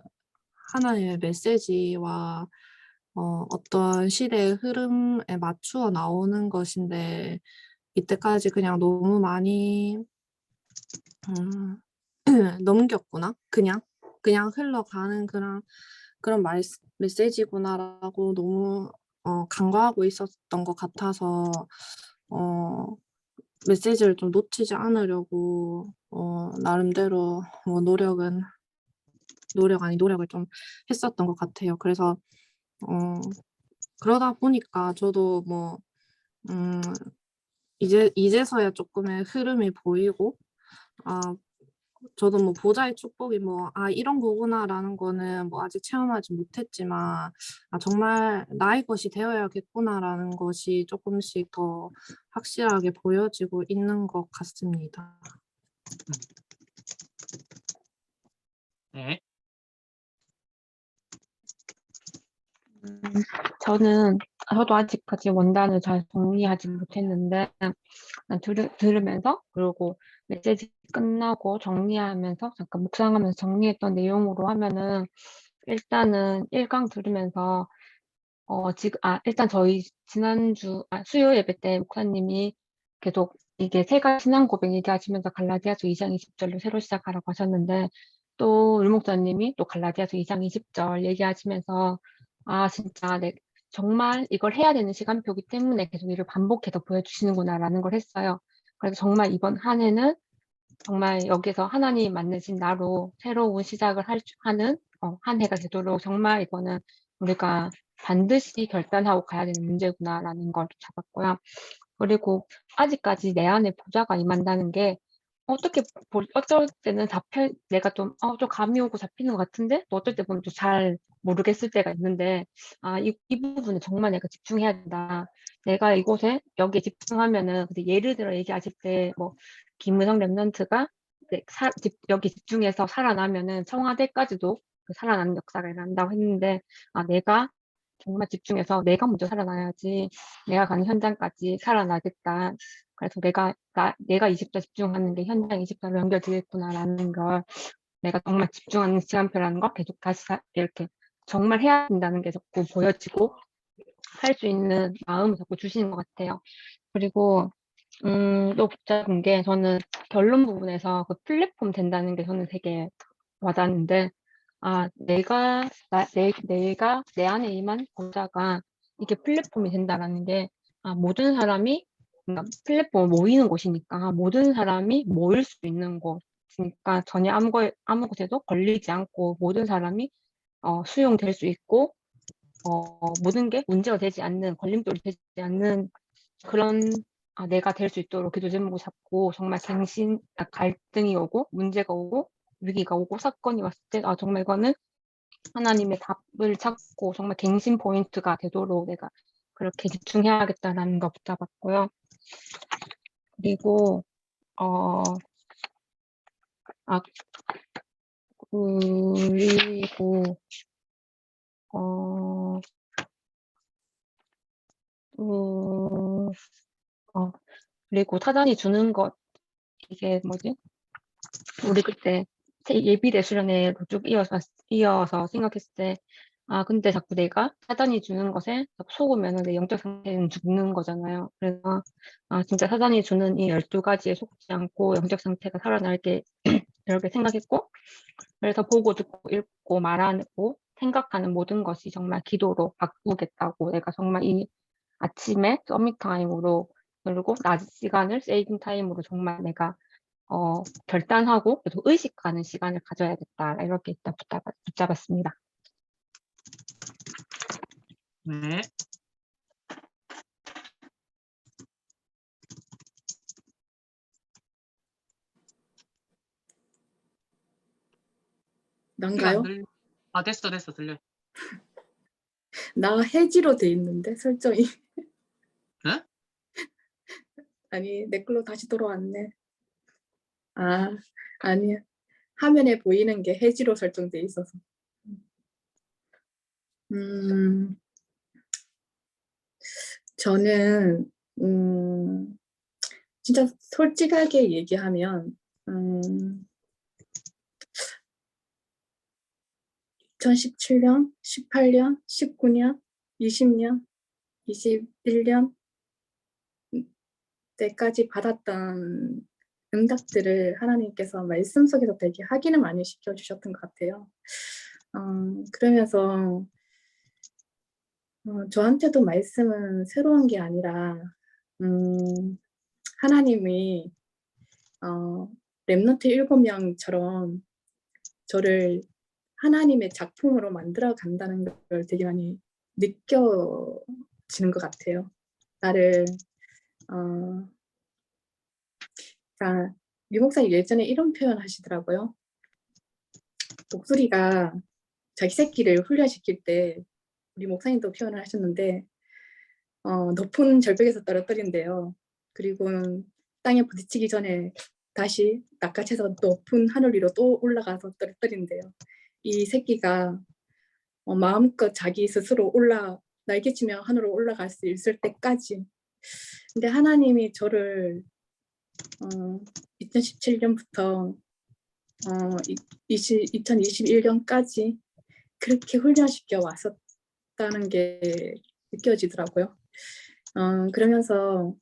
하나의 메시지와 어떤 시대의 흐름에 맞추어 나오는 것인데 이때까지 그냥 너무 많이 넘겼구나. 그냥 흘러가는 그런 메시지구나라고 너무 간과하고 있었던 것 같아서 메시지를 좀 놓치지 않으려고 나름대로 노력을 좀 했었던 것 같아요. 그래서 그러다 보니까 저도 이제서야 조금의 흐름이 보이고 저도 보좌의 축복이 이런 거구나라는 거는 아직 체험하지 못했지만 정말 나의 것이 되어야겠구나라는 것이 조금씩 더 확실하게 보여지고 있는 것 같습니다. 네. 저도 아직까지 원단을 잘 정리하지 못했는데 들으면서 그리고 메시지 끝나고 정리하면서 잠깐 묵상하면서 정리했던 내용으로 하면은 일단은 1강 들으면서 일단 저희 수요 예배 때 목사님이 계속 이게 세 가지 신앙 고백 얘기하시면서 갈라디아서 2장 20절로 새로 시작하라고 하셨는데 또 율 목사님이 또 갈라디아서 2장 20절 얘기하시면서 진짜 정말 이걸 해야 되는 시간표이기 때문에 계속 이를 반복해서 보여주시는구나라는 걸 했어요. 그래서 정말 이번 한 해는 정말 여기서 하나님 만드신 나로 새로운 시작을 하는 한 해가 되도록 정말 이거는 우리가 반드시 결단하고 가야 되는 문제구나라는 걸 잡았고요. 그리고 아직까지 내 안에 보좌가 임한다는 게 어쩔 때는 내가 좀 감이 오고 잡히는 것 같은데 또 어쩔 때 보면 또 잘 모르겠을 때가 있는데 이 부분에 정말 내가 집중해야 된다. 내가 여기에 집중하면은 근데 예를 들어 얘기하실 때 김무성 랩런트가 여기 집중해서 살아나면은 청와대까지도 그 살아나는 역사가 일어난다고 했는데 내가 정말 집중해서 내가 먼저 살아나야지 내가 가는 현장까지 살아나겠다. 그래서 내가 20자 집중하는 게 현장 20자로 연결되겠구나라는 걸 내가 정말 집중하는 시간표라는 걸 계속 다시 이렇게 정말 해야 된다는 게 자꾸 보여지고 할 수 있는 마음을 자꾸 주시는 것 같아요. 그리고 또 붙잡은 게 저는 결론 부분에서 그 플랫폼 된다는 게 저는 되게 와닿는데 내가 내 안에 임한 보좌가 이게 플랫폼이 된다라는 게 모든 사람이 그러니까 플랫폼 모이는 곳이니까 모든 사람이 모일 수 있는 곳이니까 전혀 아무 곳에도 걸리지 않고 모든 사람이 수용될 수 있고 모든 게 문제가 되지 않는 걸림돌이 되지 않는 그런 내가 될 수 있도록 기도 제목을 잡고 정말 갈등이 오고 문제가 오고 위기가 오고 사건이 왔을 때 정말 이거는 하나님의 답을 찾고 정말 갱신 포인트가 되도록 내가 그렇게 집중해야겠다라는 거 붙잡았고요. 그리고 그리고 사단이 주는 것 이게 뭐지? 우리 그때 예비대 수련회로 쭉 이어서 생각했을 때, 아, 근데 자꾸 내가 사단이 주는 것에 자꾸 속으면 내 영적 상태는 죽는 거잖아요. 그래서, 아, 진짜 사단이 주는 이 12가지에 속지 않고 영적 상태가 살아날게, 이렇게 생각했고, 그래서 보고 듣고 읽고 말하고 생각하는 모든 것이 정말 기도로 바꾸겠다고 내가 정말 이 아침에 서밋 타임으로 그리고 낮 시간을 세이빙 타임으로 정말 내가 결단하고 계속 의식하는 시간을 가져야겠다. 이렇게 일단 붙잡았습니다. 네. 소리가 안 난가요? 들려. 아, 됐어, 들려. 나 해지로 돼 있는데 설정이. 네? 아니 내 걸로 다시 돌아왔네. 아 아니 화면에 보이는 게 해지로 설정돼 있어서. 저는 진짜 솔직하게 얘기하면 2017년, 18년, 19년, 20년, 21년 때까지 받았던 응답들을 하나님께서 말씀 속에서 되게 확인을 많이 시켜주셨던 것 같아요. 그러면서 저한테도 말씀은 새로운 게 아니라 하나님이 렘넌트 7명처럼 저를 하나님의 작품으로 만들어 간다는 걸 되게 많이 느껴지는 것 같아요. 나를 그러니까 유 목사님 예전에 이런 표현 하시더라고요. 독수리가 자기 새끼를 훈련시킬 때 우리 목사님도 표현을 하셨는데 높은 절벽에서 떨어뜨린대요. 그리고 땅에 부딪히기 전에 다시 낚아채서 높은 하늘 위로 또 올라가서 떨어뜨린대요. 이 새끼가 마음껏 자기 스스로 날개치며 하늘로 올라갈 수 있을 때까지. 근데 하나님이 저를 2017년부터 2021년까지 그렇게 훈련시켜 왔었다는 게 느껴지더라고요. 그러면서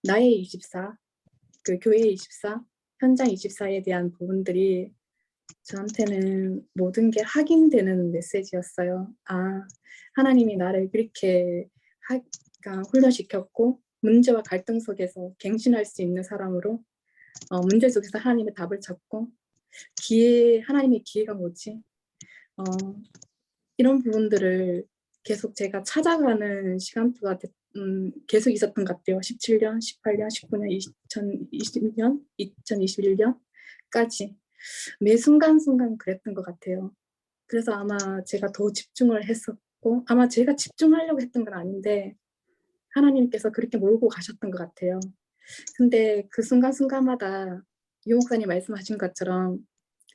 나의 24, 그 교회 24, 현장 24에 대한 부분들이 저한테는 모든 게 확인되는 메시지였어요. 아, 하나님이 나를 그렇게 훈련시켰고 문제와 갈등 속에서 갱신할 수 있는 사람으로 문제 속에서 하나님의 답을 찾고 하나님의 기회가 뭐지? 이런 부분들을 계속 제가 찾아가는 시간표가 계속 있었던 것 같아요. 17년, 18년, 19년, 2020년, 2021년까지 매 순간순간 그랬던 것 같아요. 그래서 아마 제가 더 집중을 했었고 아마 제가 집중하려고 했던 건 아닌데 하나님께서 그렇게 몰고 가셨던 것 같아요. 근데 그 순간순간마다 유 목사님 말씀하신 것처럼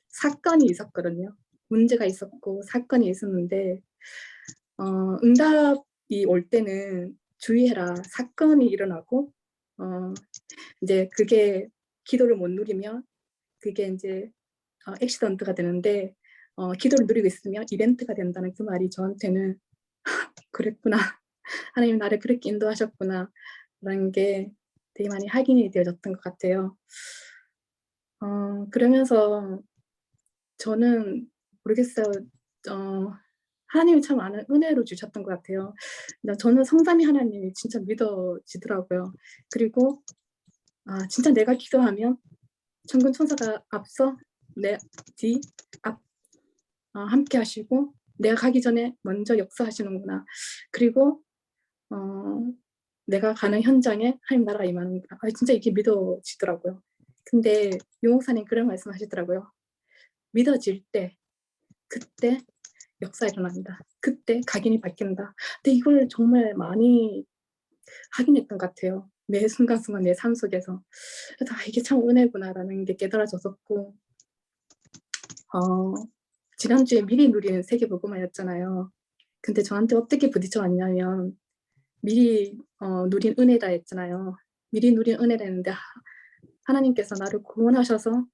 사건이 있었거든요. 문제가 있었고 사건이 있었는데 응답이 올 때는 주의해라. 사건이 일어나고 이제 그게 기도를 못 누리면 그게 이제 액시던트가 되는데 기도를 누리고 있으면 이벤트가 된다는 그 말이 저한테는 그랬구나. 하나님 나를 그렇게 인도하셨구나. 라는 게 되게 많이 확인이 되어졌던 것 같아요. 그러면서 저는 모르겠어요. 하나님이 참 많은 은혜로 주셨던 것 같아요. 저는 성삼위 하나님이 진짜 믿어지더라고요. 그리고 진짜 내가 기도하면 천군 천사가 앞서 내 뒤, 앞 함께 하시고 내가 가기 전에 먼저 역사하시는구나. 그리고 내가 가는 현장에 하나님 나라가 임하는구나. 진짜 이게 믿어지더라고요. 근데 유 목사님 그런 말씀 하시더라고요. 믿어질 때 그때 역사 일어난다. 그때 각인이 바뀐다. 근데 이걸 정말 많이 확인했던 것 같아요. 매 순간순간 내 삶 속에서. 그래서 이게 참 은혜구나라는 게 깨달아졌었고 지난주에 미리 누리는 세계복음화였잖아요. 근데 저한테 어떻게 부딪혀 왔냐면 미리 누린 은혜다 했잖아요. 미리 누린 은혜라는데 하나님께서 나를 구원하셔서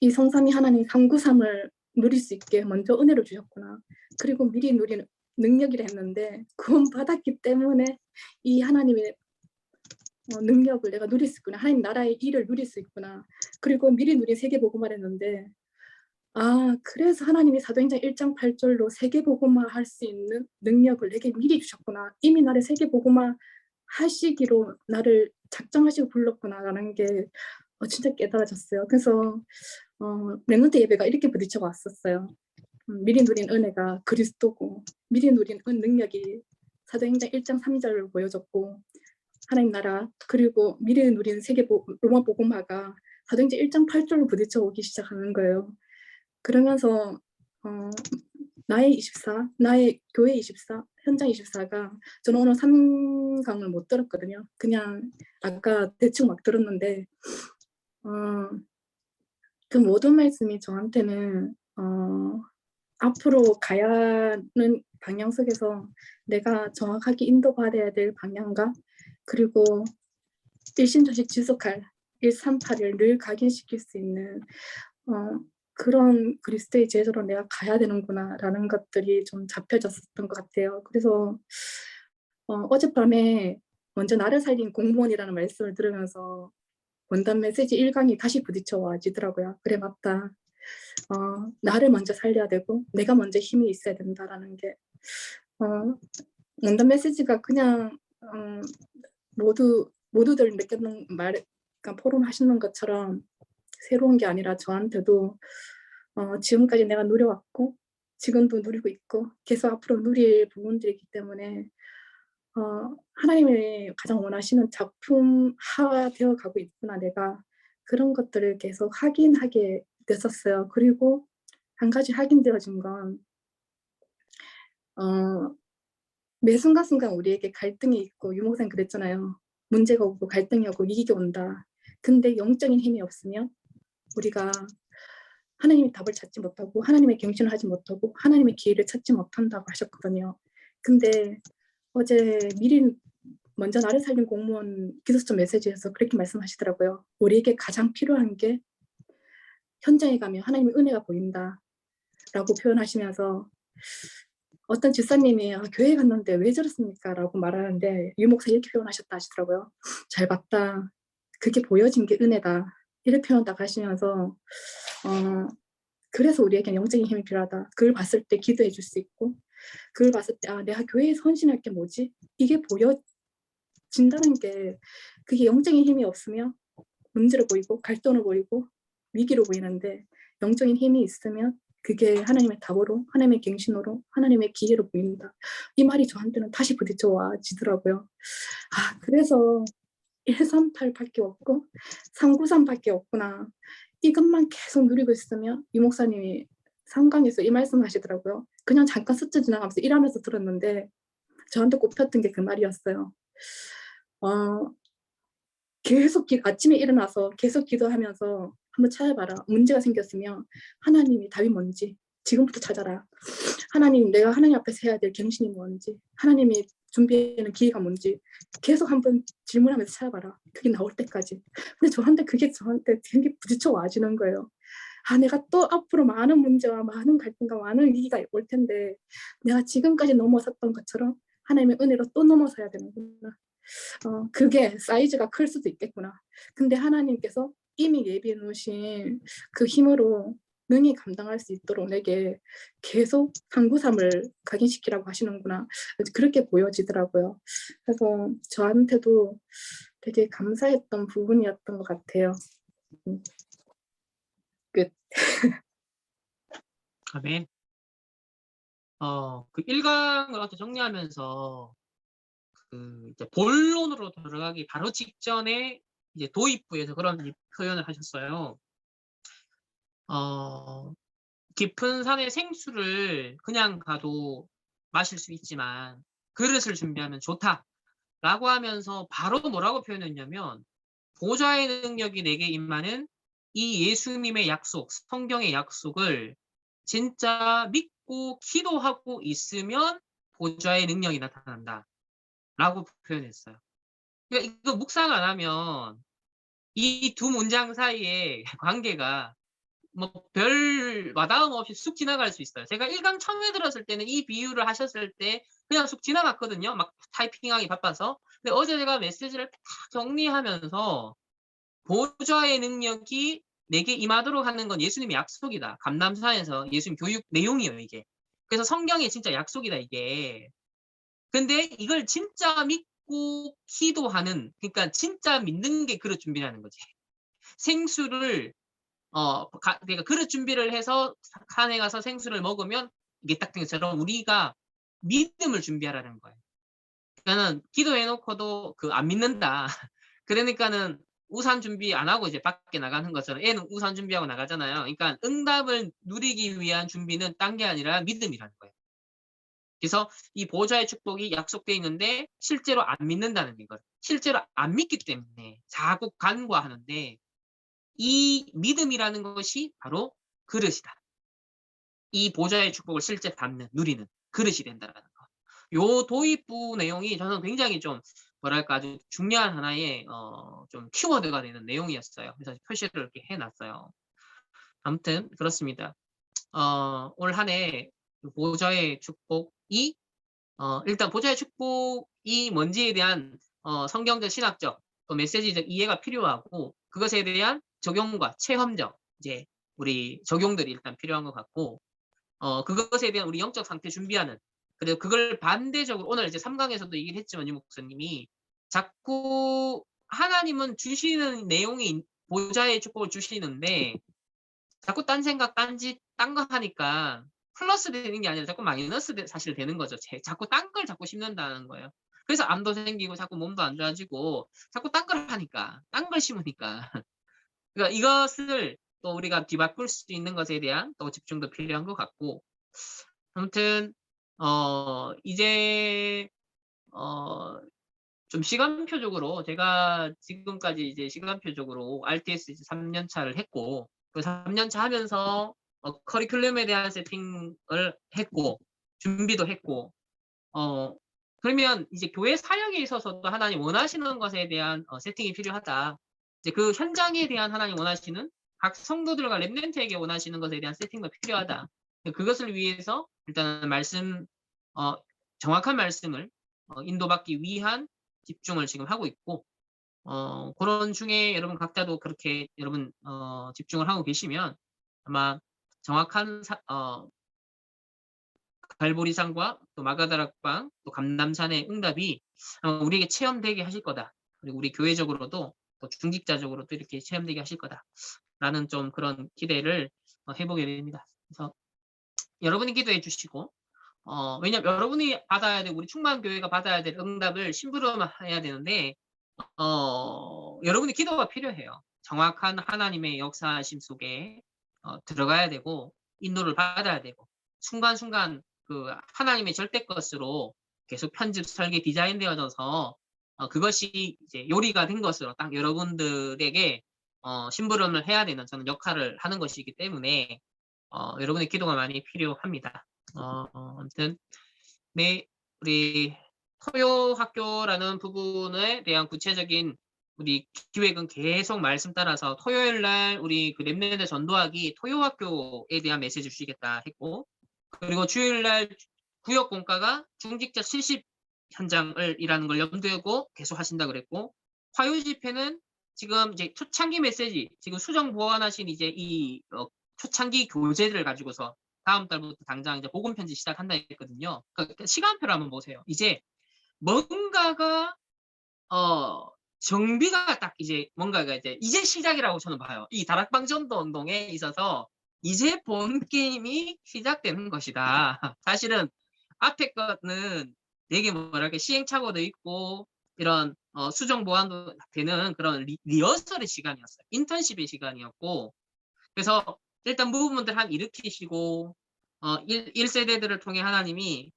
이 성삼위 하나님 삼구삼을 누릴 수 있게 먼저 은혜를 주셨구나. 그리고 미리 누리는 능력이라 했는데 구원받았기 때문에 이 하나님의 능력을 내가 누릴 수 있구나. 하나님 나라의 일을 누릴 수 있구나. 그리고 미리 누린 세계복음화 했는데 그래서 하나님이 사도행전 1장 8절로 세계복음화 할 수 있는 능력을 내게 미리 주셨구나. 이미 나를 세계복음화 하시기로 나를 작정하시고 불렀구나라는 게 진짜 깨달아졌어요. 그래서 렘넌트 예배가 이렇게 부딪혀 왔었어요. 미리 누린 은혜가 그리스도고 미리 누린 능력이 사도행전 1장 3절을 보여줬고 하나님 나라 그리고 미리 누린 로마 복음화가 사도행전 1장 8절로 부딪혀 오기 시작하는 거예요. 그러면서 나의 24, 나의 교회 24, 현장 24가 저는 오늘 3강을 못 들었거든요. 그냥 아까 대충 막 들었는데 그 모든 말씀이 저한테는 앞으로 가야 하는 방향 속에서 내가 정확하게 인도받아야 될 방향과 그리고 일심조식 지속할 138을 늘 각인시킬 수 있는 그런 그리스도의 제자로 내가 가야 되는구나라는 것들이 좀 잡혀졌었던 것 같아요. 그래서 어젯밤에 먼저 나를 살린 공무원이라는 말씀을 들으면서 원단 메시지 1강이 다시 부딪혀 와지더라고요. 그래 맞다. 나를 먼저 살려야 되고 내가 먼저 힘이 있어야 된다라는 게 원단 메시지가 그냥 모두들 느꼈는 그러니까 포럼하시는 것처럼 새로운 게 아니라 저한테도 지금까지 내가 누려왔고 지금도 누리고 있고 계속 앞으로 누릴 부분들이기 때문에 하나님이 가장 원하시는 작품화되어 가고 있구나 내가 그런 것들을 계속 확인하게 됐었어요. 그리고 한 가지 확인되어진 건 매 순간순간 우리에게 갈등이 있고 유목사님 그랬잖아요. 문제가 오고 갈등이 오고 위기가 온다. 근데 영적인 힘이 없으면 우리가 하나님의 답을 찾지 못하고 하나님의 경신을 하지 못하고 하나님의 기회를 찾지 못한다고 하셨거든요. 근데 어제 미리 먼저 나를 살린 공무원 기도처 메시지에서 그렇게 말씀하시더라고요. 우리에게 가장 필요한 게 현장에 가면 하나님의 은혜가 보인다 라고 표현하시면서 어떤 집사님이 교회 갔는데 왜 저렇습니까? 라고 말하는데 유목사 이렇게 표현하셨다 하시더라고요. 잘 봤다. 그게 보여진 게 은혜다. 이렇게 표현한다고 하시면서 그래서 우리에게 영적인 힘이 필요하다. 그걸 봤을 때 기도해 줄 수 있고 그걸 봤을 때 내가 교회에 헌신할 게 뭐지? 이게 보여진다는 게 그게 영적인 힘이 없으면 문제로 보이고 갈등으로 보이고 위기로 보이는데 영적인 힘이 있으면 그게 하나님의 답으로 하나님의 갱신으로 하나님의 기회로 보인다. 이 말이 저한테는 다시 부딪혀 와지더라고요. 그래서 138밖에 없고 393밖에 없구나. 이것만 계속 누리고 있으면 유 목사님이 3강에서 이 말씀 하시더라고요. 그냥 잠깐 스쳐 지나가면서 일하면서 들었는데 저한테 꼽혔던 게 그 말이었어요. 계속 아침에 일어나서 계속 기도하면서 한번 찾아봐라. 문제가 생겼으면 하나님이 답이 뭔지 지금부터 찾아라. 하나님 내가 하나님 앞에서 해야 될 경신이 뭔지 하나님이 준비하는 기회가 뭔지 계속 한번 질문하면서 찾아봐라. 그게 나올 때까지. 근데 그게 저한테 되게 부딪혀 와지는 거예요. 내가 또 앞으로 많은 문제와 많은 갈등과 많은 위기가 올 텐데 내가 지금까지 넘어섰던 것처럼 하나님의 은혜로 또 넘어서야 되는구나. 그게 사이즈가 클 수도 있겠구나. 근데 하나님께서 이미 예비해 놓으신 그 힘으로 능히 감당할 수 있도록 내게 계속 393을 각인시키라고 하시는구나. 그렇게 보여지더라고요. 그래서 저한테도 되게 감사했던 부분이었던 것 같아요. 끝. 아멘. 그 1강을 어떻게 정리하면서 이제 본론으로 들어가기 바로 직전에 이제 도입부에서 그런 표현을 하셨어요. 깊은 산의 생수를 그냥 가도 마실 수 있지만 그릇을 준비하면 좋다라고 하면서 바로 뭐라고 표현했냐면 보좌의 능력이 내게 임하는 이 예수님의 약속, 성경의 약속을 진짜 믿고 기도하고 있으면 보좌의 능력이 나타난다 라고 표현했어요. 그러니까 이거 묵상 안 하면 이 두 문장 사이에 관계가 뭐 별 와닿음 없이 쑥 지나갈 수 있어요. 제가 1강 처음에 들었을 때는 이 비유를 하셨을 때 그냥 쑥 지나갔거든요. 막 타이핑하기 바빠서. 근데 어제 제가 메시지를 딱 정리하면서 보좌의 능력이 내게 임하도록 하는 건 예수님의 약속이다. 감람산에서 예수님 교육 내용이에요, 이게. 그래서 성경에 진짜 약속이다, 이게. 근데 이걸 진짜 믿고 기도하는, 그러니까 진짜 믿는 게 그릇 준비라는 거지. 생수를 그러니까 그릇 준비를 해서 산에 가서 생수를 먹으면 이게 딱 된 것처럼 우리가 믿음을 준비하라는 거예요. 그러니까는 기도해놓고도 안 믿는다. 그러니까는 우산 준비 안 하고 이제 밖에 나가는 것처럼 애는 우산 준비하고 나가잖아요. 그러니까 응답을 누리기 위한 준비는 딴 게 아니라 믿음이라는 거예요. 그래서 이 보좌의 축복이 약속되어 있는데 실제로 안 믿는다는 거예요. 실제로 안 믿기 때문에 자꾸 간과하는데 이 믿음이라는 것이 바로 그릇이다. 이 보좌의 축복을 실제 받는, 누리는 그릇이 된다는 거. 요 도입부 내용이 저는 굉장히 좀 뭐랄까 아주 중요한 하나의 좀 키워드가 되는 내용이었어요. 그래서 표시를 이렇게 해놨어요. 아무튼 그렇습니다. 올 한 해 보좌의 축복이 일단 보좌의 축복이 뭔지에 대한 성경적 신학적 또 메시지적 이해가 필요하고 그것에 대한 적용과 체험적 이제 우리 적용들이 일단 필요한 것 같고 그것에 대한 우리 영적 상태 준비하는 그리고 그걸 반대적으로 오늘 이제 3강에서도 얘기를 했지만 유 목사님이 자꾸 하나님은 주시는 내용이 보좌의 축복을 주시는데 자꾸 딴 생각 딴짓 딴 거 하니까 플러스 되는 게 아니라 자꾸 마이너스 사실 되는 거죠. 자꾸 딴 걸 자꾸 심는다는 거예요. 그래서 암도 생기고 자꾸 몸도 안 좋아지고 자꾸 딴 걸 하니까 딴 걸 심으니까 그러니까 이것을 또 우리가 뒤바꿀 수 있는 것에 대한 또 집중도 필요한 것 같고 아무튼 이제 좀 시간표적으로 제가 지금까지 이제 시간표적으로 RTS 이제 3년 차를 했고 그 3년 차 하면서 커리큘럼에 대한 세팅을 했고 준비도 했고 그러면 이제 교회 사역에 있어서도 하나님 원하시는 것에 대한 세팅이 필요하다. 이제 그 현장에 대한 하나님 원하시는 각 성도들과 렘넌트에게 원하시는 것에 대한 세팅도 필요하다. 그것을 위해서 일단 말씀 정확한 말씀을 인도받기 위한 집중을 지금 하고 있고 그런 중에 여러분 각자도 그렇게 여러분 집중을 하고 계시면 아마 정확한 갈보리산과 또 마가다락방 또 감람산의 응답이 우리에게 체험되게 하실 거다. 그리고 우리 교회적으로도 또 중직자적으로도 이렇게 체험되게 하실 거다라는 좀 그런 기대를 해보게 됩니다. 그래서 여러분이 기도해 주시고 왜냐면 여러분이 받아야 되고 우리 충만교회가 받아야 될 응답을 심부름해야 되는데 여러분의 기도가 필요해요. 정확한 하나님의 역사하심 속에 들어가야 되고 인도를 받아야 되고 순간순간 그 하나님의 절대 것으로 계속 편집, 설계, 디자인되어져서 그것이 이제 요리가 된 것으로 딱 여러분들에게 심부름을 해야 되는 저는 역할을 하는 것이기 때문에 여러분의 기도가 많이 필요합니다. 아무튼 네, 우리 토요 학교라는 부분에 대한 구체적인 우리 기획은 계속 말씀 따라서 토요일 날 우리 그 렘넌트 전도하기 토요 학교에 대한 메시지 주시겠다 했고 그리고 주일 날 구역 공과가 중직자 70 현장을 일하는 걸 염두에 두고 계속 하신다 그랬고 화요 집회는 지금 이제 초창기 메시지 지금 수정 보완하신 이제 이 초창기 교재들을 가지고서 다음 달부터 당장 이제 복음 편지 시작한다 했거든요. 그러니까 시간표를 한번 보세요. 이제 뭔가가 정비가 딱 이제 뭔가가 이제 시작이라고 저는 봐요. 이 다락방 전도 운동에 있어서 이제 본 게임이 시작되는 것이다. 사실은 앞에 거는 되게 뭐랄까 시행착오도 있고 이런 수정 보완도 되는 그런 리허설의 시간이었어요. 인턴십의 시간이었고 그래서 일단 부분들 한 일으키시고 1세대들을 통해 하나님이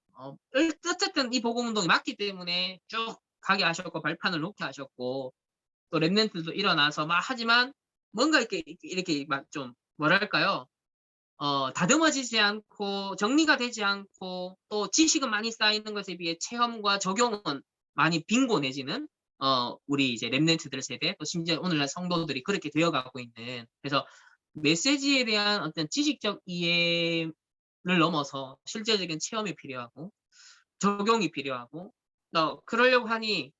어쨌든 이 복음운동이 맞기 때문에 쭉 가게 하셨고 발판을 놓게 하셨고 또 렘넌트도 일어나서 막 하지만 뭔가 이렇게 막 좀 뭐랄까요 다듬어지지 않고 정리가 되지 않고 또 지식은 많이 쌓이는 것에 비해 체험과 적용은 많이 빈곤해지는 우리 이제 렘넌트들 세대 또 심지어 오늘날 성도들이 그렇게 되어가고 있는 그래서 메시지에 대한 어떤 지식적 이해를 넘어서 실제적인 체험이 필요하고 적용이 필요하고 그러려고 하니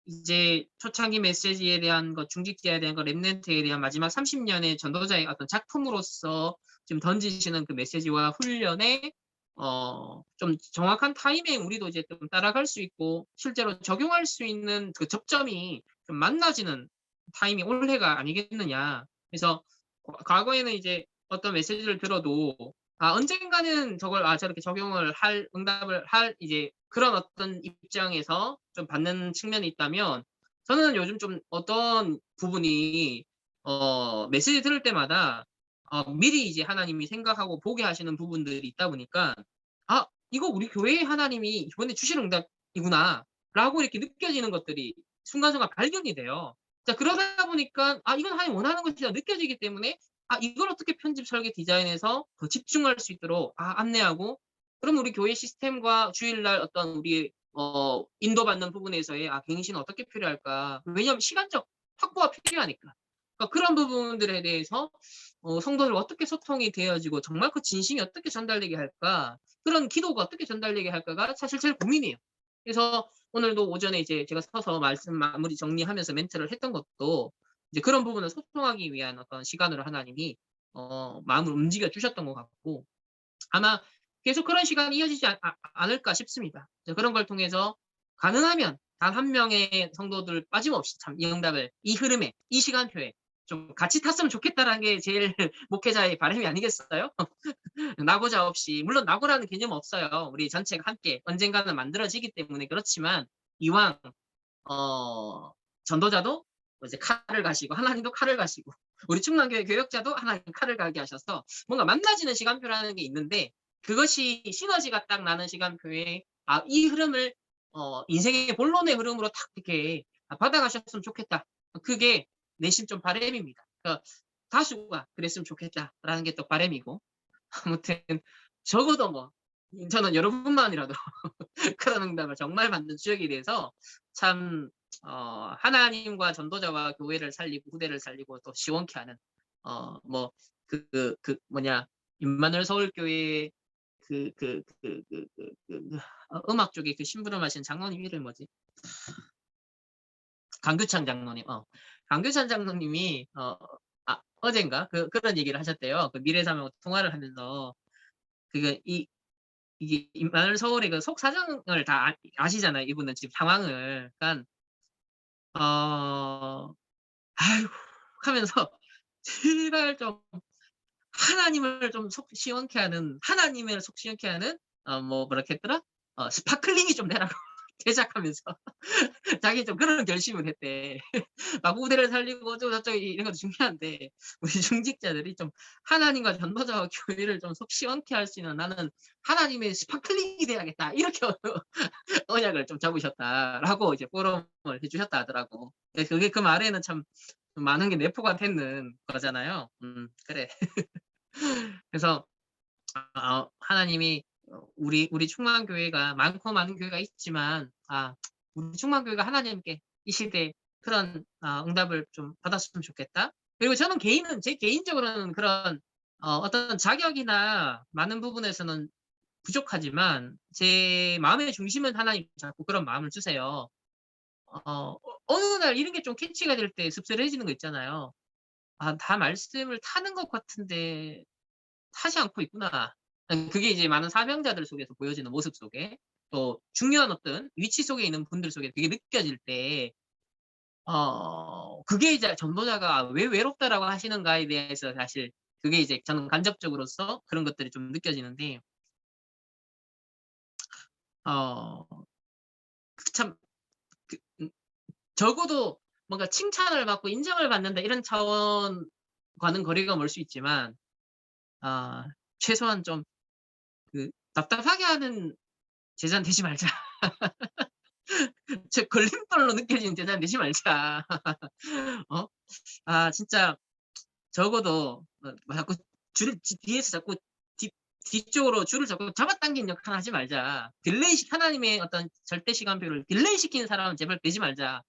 이제 초창기 메시지에 대한 것, 중직자에 대한 것, 렘넌트에 대한 마지막 30년의 전도자의 어떤 작품으로서 지금 던지시는 그 메시지와 훈련에 좀 정확한 타이밍 우리도 이제 좀 따라갈 수 있고 실제로 적용할 수 있는 그 접점이 좀 만나지는 타이밍 올해가 아니겠느냐. 그래서 과거에는 이제 어떤 메시지를 들어도 언젠가는 저걸 저렇게 적용을 할 응답을 할 이제 그런 어떤 입장에서 좀 받는 측면이 있다면 저는 요즘 좀 어떤 부분이 메시지 들을 때마다 미리 이제 하나님이 생각하고 보게 하시는 부분들이 있다 보니까 이거 우리 교회의 하나님이 이번에 주실 응답이구나 라고 이렇게 느껴지는 것들이 순간순간 발견이 돼요. 자, 그러다 보니까 이건 하나님 원하는 것이다 느껴지기 때문에 이걸 어떻게 편집 설계 디자인해서 더 집중할 수 있도록 안내하고 그럼 우리 교회 시스템과 주일날 어떤 우리 인도받는 부분에서의 갱신은 어떻게 필요할까? 왜냐하면 시간적 확보가 필요하니까. 그러니까 그런 부분들에 대해서 성도들 어떻게 소통이 되어지고 정말 그 진심이 어떻게 전달되게 할까? 그런 기도가 어떻게 전달되게 할까가 사실 제일 고민이에요. 그래서 오늘도 오전에 이제 제가 서서 말씀 마무리 정리하면서 멘트를 했던 것도 이제 그런 부분을 소통하기 위한 어떤 시간으로 하나님이 마음을 움직여 주셨던 것 같고 아마 계속 그런 시간이 이어지지 않을까 싶습니다. 그런 걸 통해서 가능하면 단 한 명의 성도들 빠짐없이 참 이 응답을 이 흐름에 이 시간표에 좀 같이 탔으면 좋겠다라는 게 제일 목회자의 바람이 아니겠어요? 낙오자 없이 물론 낙오라는 개념 없어요. 우리 전체가 함께 언젠가는 만들어지기 때문에 그렇지만 이왕 전도자도 이제 칼을 가시고 하나님도 칼을 가시고 우리 충남교회 교역자도 하나님 칼을 가게 하셔서 뭔가 만나지는 시간표라는 게 있는데 그것이 시너지가 딱 나는 시간표에 이 흐름을 인생의 본론의 흐름으로 딱 이렇게 받아가셨으면 좋겠다. 그게 내심 좀 바람입니다. 그러니까 다수가 그랬으면 좋겠다라는 게 또 바람이고 아무튼 적어도 뭐 저는 여러분만이라도 그런 응답을 정말 받는 주역이 돼서 참 하나님과 전도자와 교회를 살리고 후대를 살리고 또 시원케 하는 뭐 뭐냐 임마누엘 서울교회 음악 쪽에 그 심부름하신 장로님 이름 뭐지? 강규찬 장로님. 강규찬 장로님이 어젠가 그런 얘기를 하셨대요. 그 미래사명 통화를 하면서 이게 임마누엘 서울의 그 속사정을 다 아시잖아요. 이분은 지금 상황을. 그러니까 아이고 하면서 제발 좀 하나님을 좀 속 시원케 하는 하나님을 속 시원케 하는 뭐라 했더라? 스파클링이 좀 되라고 대작하면서 자기 좀 그런 결심을 했대. 막 후대를 살리고 저쩌고 이런 것도 중요한데 우리 중직자들이 좀 하나님과 전도자와 교회를 좀 속 시원케 할 수 있는 나는 하나님의 스파클링이 돼야겠다 이렇게 언약을 좀 잡으셨다라고 이제 포럼을 해주셨다 하더라고. 그게 그 말에는 참 많은 게 내포가 되는 거잖아요. 그래. 그래서 하나님이 우리 충만교회가 많고 많은 교회가 있지만 우리 충만교회가 하나님께 이 시대에 그런 응답을 좀 받았으면 좋겠다. 그리고 저는 제 개인적으로는 그런 어떤 자격이나 많은 부분에서는 부족하지만 제 마음의 중심은 하나님 자꾸 그런 마음을 주세요. 어느 날 이런 게 좀 캐치가 될 때 씁쓸해지는 거 있잖아요. 다 말씀을 타는 것 같은데 타지 않고 있구나. 그게 이제 많은 사명자들 속에서 보여지는 모습 속에 또 중요한 어떤 위치 속에 있는 분들 속에 그게 느껴질 때 그게 이제 전도자가 왜 외롭다라고 하시는가에 대해서 사실 그게 이제 저는 간접적으로서 그런 것들이 좀 느껴지는데 참 적어도 뭔가 칭찬을 받고 인정을 받는다 이런 차원과는 거리가 멀 수 있지만 최소한 좀 답답하게 하는 제자는 되지 말자. 저 걸림돌로 느껴지는 제자는 되지 말자. 진짜 적어도 자꾸 줄을 뒤에서 자꾸 뒤쪽으로 줄을 자꾸 잡아당기는 역할 하지 말자. 하나님의 어떤 절대 시간표를 딜레이 시키는 사람은 제발 되지 말자.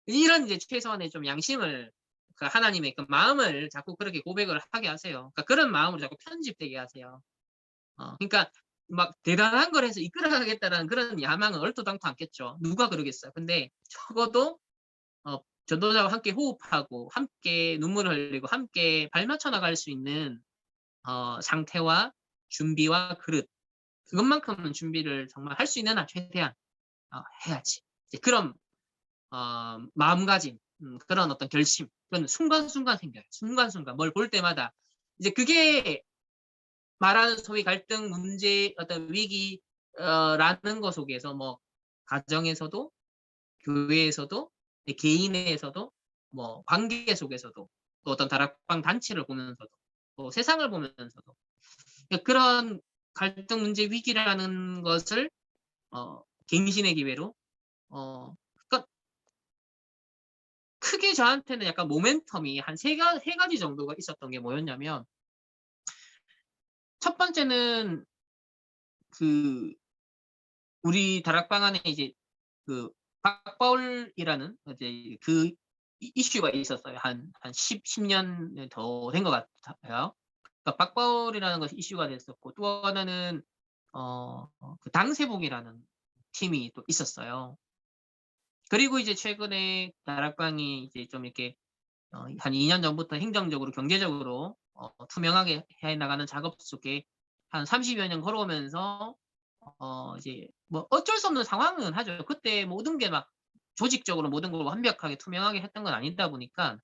이런 이제 최소한의 좀 양심을 그 하나님의 그 마음을 자꾸 그렇게 고백을 하게 하세요. 그러니까 그런 마음으로 자꾸 편집되게 하세요. 그러니까 막 대단한 걸 해서 이끌어가겠다라는 그런 야망은 얼토당토 않겠죠. 누가 그러겠어요. 근데 적어도 전도자와 함께 호흡하고 함께 눈물을 흘리고 함께 발맞춰 나갈 수 있는 상태와 준비와 그릇 그것만큼은 준비를 정말 할 수 있는 한 최대한 해야지. 이제 그런 마음가짐, 그런 어떤 결심, 그건 순간순간 생겨요. 순간순간 뭘 볼 때마다 이제 그게 말하는 소위 갈등, 문제, 어떤 위기 라는 것 속에서 뭐 가정에서도 교회에서도 개인에서도 뭐 관계 속에서도 또 어떤 다락방 단체를 보면서도 또 세상을 보면서도 그런 갈등, 문제, 위기라는 것을 갱신의 기회로 그러니까 크게 저한테는 약간 모멘텀이 한 세 가지 정도가 있었던 게 뭐였냐면 첫 번째는 그 우리 다락방 안에 이제 그 박바울이라는 이제 그 이슈가 있었어요. 한 10년 더 된 것 같아요. 그러니까 박바울이라는 것이 이슈가 됐었고 또 하나는 그 당세복이라는 팀이 또 있었어요. 그리고 이제 최근에 다락방이 이제 좀 이렇게 한 2년 전부터 행정적으로 경제적으로 투명하게 해 나가는 작업 속에 한 30여 년 걸어오면서 이제 뭐 어쩔 수 없는 상황은 하죠. 그때 모든 게 막 조직적으로 모든 걸 완벽하게 투명하게 했던 건 아니다 보니까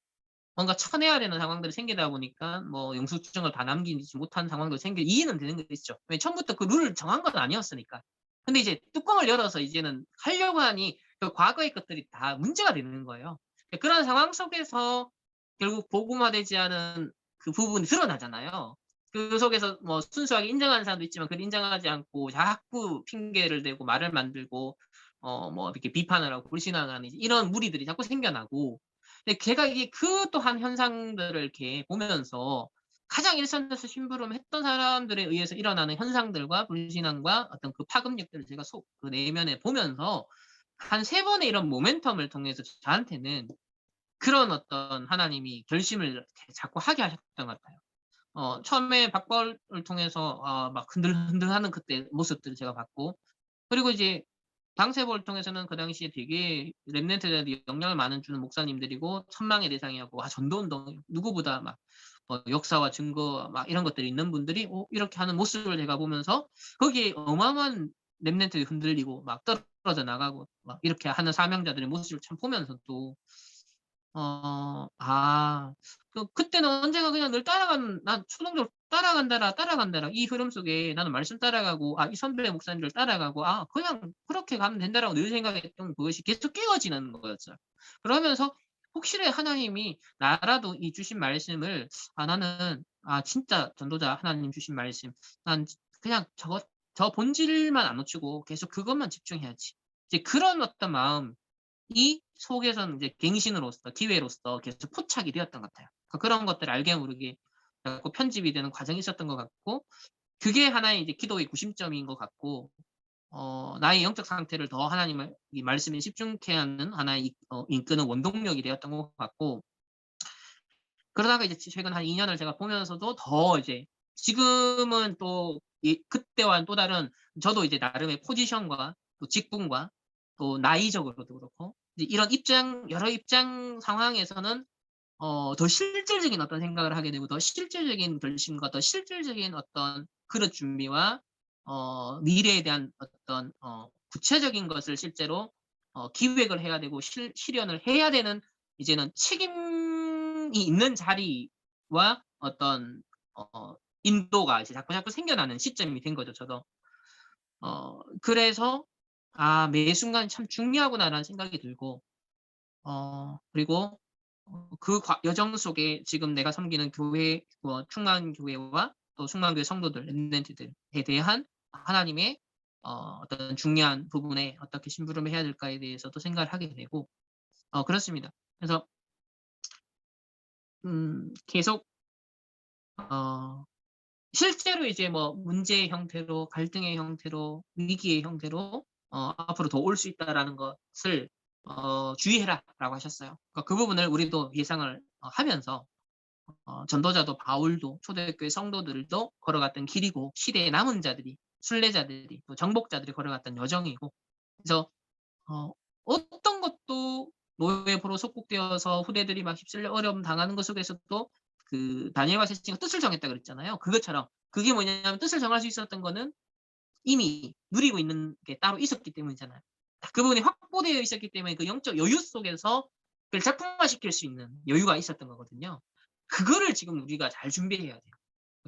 뭔가 쳐내야 되는 상황들이 생기다 보니까 뭐 영수증을 다 남기지 못한 상황도 이해는 되는 게 있죠. 왜 처음부터 그 룰을 정한 건 아니었으니까. 근데 이제 뚜껑을 열어서 이제는 하려고 하니 그 과거의 것들이 다 문제가 되는 거예요. 그런 상황 속에서 결국 복음화되지 않은 그 부분이 드러나잖아요. 그 속에서 뭐 순수하게 인정하는 사람도 있지만 그걸 인정하지 않고 자꾸 핑계를 대고 말을 만들고 뭐 이렇게 비판을 하고 불신앙하는 이런 무리들이 자꾸 생겨나고 근데 제가 이게 그 또한 현상들을 이렇게 보면서 가장 일선에서 심부름했던 사람들에 의해서 일어나는 현상들과 불신앙과 어떤 그 파급력들을 제가 그 내면에 보면서 한 3번의 이런 모멘텀을 통해서 저한테는 그런 어떤 하나님이 결심을 이렇게 자꾸 하게 하셨던 것 같아요. 처음에 박바울을 통해서 막 흔들흔들하는 그때 모습들을 제가 봤고 그리고 이제 당세보를 통해서는 그 당시에 되게 렘넌트들한테 영향을 많이 주는 목사님들이고 천망의 대상이었고 전도운동 누구보다 막 역사와 증거 막 이런 것들이 있는 분들이 이렇게 하는 모습을 제가 보면서 거기에 어마어마한 렘넌트들이 흔들리고 막 떨어져 나가고 막 이렇게 하는 사명자들의 모습을 참 보면서도 그때는 언제가 그냥 늘 난 초동적으로 따라간다라 이 흐름 속에 나는 말씀 따라가고 이 선배 목사님들 따라가고 그냥 그렇게 가면 된다라고 늘 생각했던 그것이 계속 깨어지는 거였어요. 그러면서 혹시라도 하나님이 나라도 이 주신 말씀을 나는 진짜 전도자 하나님 주신 말씀 난 그냥 저 본질만 안 놓치고 계속 그것만 집중해야지. 이제 그런 어떤 마음 이 속에서는 이제 갱신으로서 기회로서 계속 포착이 되었던 것 같아요. 그런 것들을 알게 모르게 자꾸 편집이 되는 과정이 있었던 것 같고 그게 하나의 이제 기도의 구심점인 것 같고 나의 영적 상태를 더 하나님의 이 말씀에 집중케 하는 하나의 이끄는 원동력이 되었던 것 같고 그러다가 이제 최근 한 2년을 제가 보면서도 더 이제 지금은 또 그때와는 또 다른 저도 이제 나름의 포지션과 또 직분과 또 나이적으로도 그렇고 이제 이런 여러 입장 상황에서는 더 실질적인 어떤 생각을 하게 되고 더 실질적인 결심과 더 실질적인 어떤 그릇 준비와 미래에 대한 어떤 구체적인 것을 실제로 기획을 해야 되고 실현을 해야 되는 이제는 책임이 있는 자리와 어떤 인도가 이제 자꾸 생겨나는 시점이 된 거죠, 저도. 그래서 매 순간이 참 중요하구나라는 생각이 들고 그리고 그 여정 속에 지금 내가 섬기는 교회, 충만교회와 또 충만교회 성도들, 렘넌트들에 대한 하나님의 어떤 중요한 부분에 어떻게 심부름을 해야 될까에 대해서도 생각을 하게 되고 그렇습니다. 그래서 계속 실제로 이제 뭐 문제의 형태로, 갈등의 형태로, 위기의 형태로 앞으로 더 올 수 있다라는 것을 주의해라라고 하셨어요. 그러니까 그 부분을 우리도 예상을 하면서 전도자도 바울도 초대교회 성도들도 걸어갔던 길이고 시대의 남은 자들이 순례자들이 또 정복자들이 걸어갔던 여정이고 그래서 어떤 것도 노예포로 속국되어서 후대들이 막 휩쓸려 어려움 당하는 것 속에서도 그 다니엘과 셋째가 뜻을 정했다 그랬잖아요. 그것처럼 그게 뭐냐면 뜻을 정할 수 있었던 거는 이미 누리고 있는 게 따로 있었기 때문이잖아요. 그 부분이 확보되어 있었기 때문에 그 영적 여유 속에서 그걸 작품화시킬 수 있는 여유가 있었던 거거든요. 그거를 지금 우리가 잘 준비해야 돼요.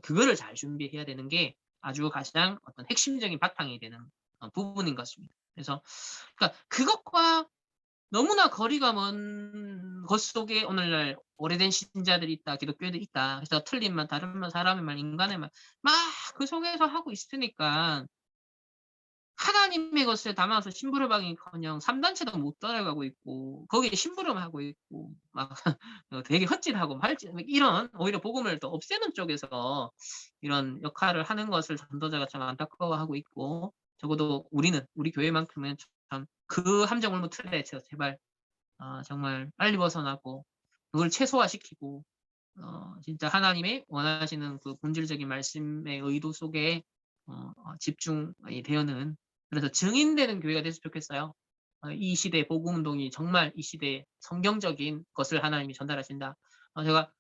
그거를 잘 준비해야 되는 게 아주 가장 어떤 핵심적인 바탕이 되는 부분인 것 같습니다. 그래서 그러니까 그것과 너무나 거리가 먼 것 속에 오늘날 오래된 신자들이 있다, 기독교인들이 있다. 그래서 틀린 말, 다른 말, 사람의 말, 인간의 말 막 그 속에서 하고 있으니까 하나님의 것을 담아서 심부름하기커녕 3단체도 못 따라가고 있고 거기에 심부름하고 있고 막 되게 헛짓하고 말짓 이런 오히려 복음을 더 없애는 쪽에서 이런 역할을 하는 것을 전도자가 참 안타까워하고 있고 적어도 우리는 우리 교회만큼은 참 그 함정을 틀에서 제발 정말 빨리 벗어나고 그걸 최소화시키고 진짜 하나님의 원하시는 그 본질적인 말씀의 의도 속에 집중이 되어는 그래서 증인되는 교회가 됐으면 좋겠어요. 이 시대 복음 운동이 정말 이 시대의 성경적인 것을 하나님이 전달하신다. 제가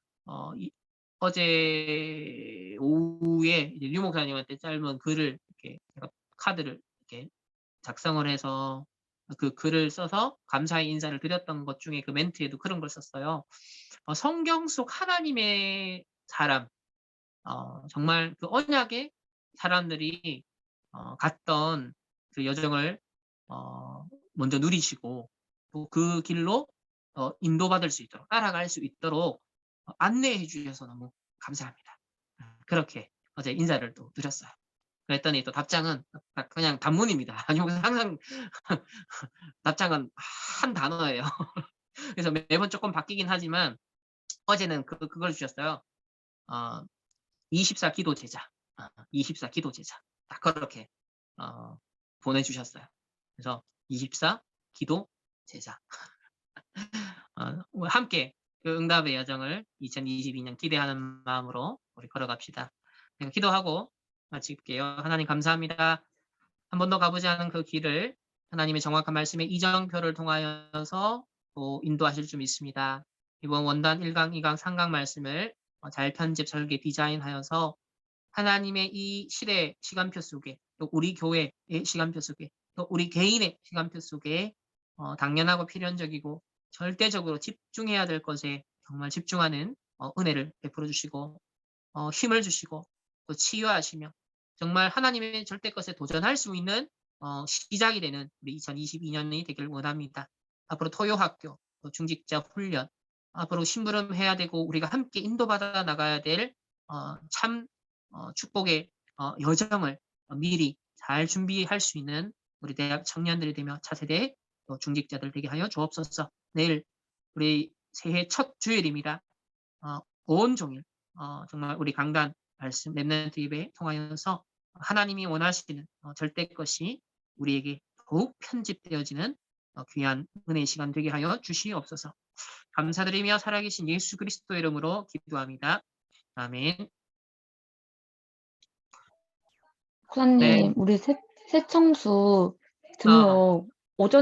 어제 오후에 이제 류 목사님한테 짧은 글을 이렇게 제가 카드를 이렇게 작성을 해서 그 글을 써서 감사의 인사를 드렸던 것 중에 그 멘트에도 그런 걸 썼어요. 성경 속 하나님의 사람, 정말 그 언약의 사람들이 갔던 그 여정을 먼저 누리시고 또 그 길로 인도받을 수 있도록 따라갈 수 있도록 안내해 주셔서 너무 감사합니다. 그렇게 어제 인사를 또 드렸어요. 그랬더니 또 답장은 딱 그냥 단문입니다. 아니 항상 답장은 한 단어예요. 그래서 매번 조금 바뀌긴 하지만 어제는 그걸 주셨어요. 24 기도 제자. 24 기도 제자. 딱 그렇게 보내주셨어요. 그래서 24 기도 제자. 함께 그 응답의 여정을 2022년 기대하는 마음으로 우리 걸어갑시다. 기도하고 마칠게요. 하나님 감사합니다. 한 번도 가보지 않은 그 길을 하나님의 정확한 말씀의 이정표를 통하여서 또 인도하실 줄 믿습니다. 이번 원단 1강, 2강, 3강 말씀을 잘 편집, 설계, 디자인하여서 하나님의 이 시대 시간표 속에 또 우리 교회의 시간표 속에 또 우리 개인의 시간표 속에 당연하고 필연적이고 절대적으로 집중해야 될 것에 정말 집중하는 은혜를 베풀어 주시고 힘을 주시고 또 치유하시며 정말 하나님의 절대 것에 도전할 수 있는 시작이 되는 우리 2022년이 되길 원합니다. 앞으로 토요학교, 또 중직자 훈련, 앞으로 심부름해야 되고 우리가 함께 인도받아 나가야 될 참 축복의 여정을 미리 잘 준비할 수 있는 우리 대학 청년들이 되며 차세대 또 중직자들 되게 하여 주옵소서. 내일 우리 새해 첫 주일입니다. 온종일 정말 우리 강단 말씀 랩넌트 예배 통하여서 하나님이 원하시는 절대 것이 우리에게 더욱 편집되어지는 귀한 은혜의 시간 되게 하여 주시옵소서. 감사드리며 살아계신 예수 그리스도 이름으로 기도합니다. 아멘. 목사님, 네. 우리 새청수 등록 오전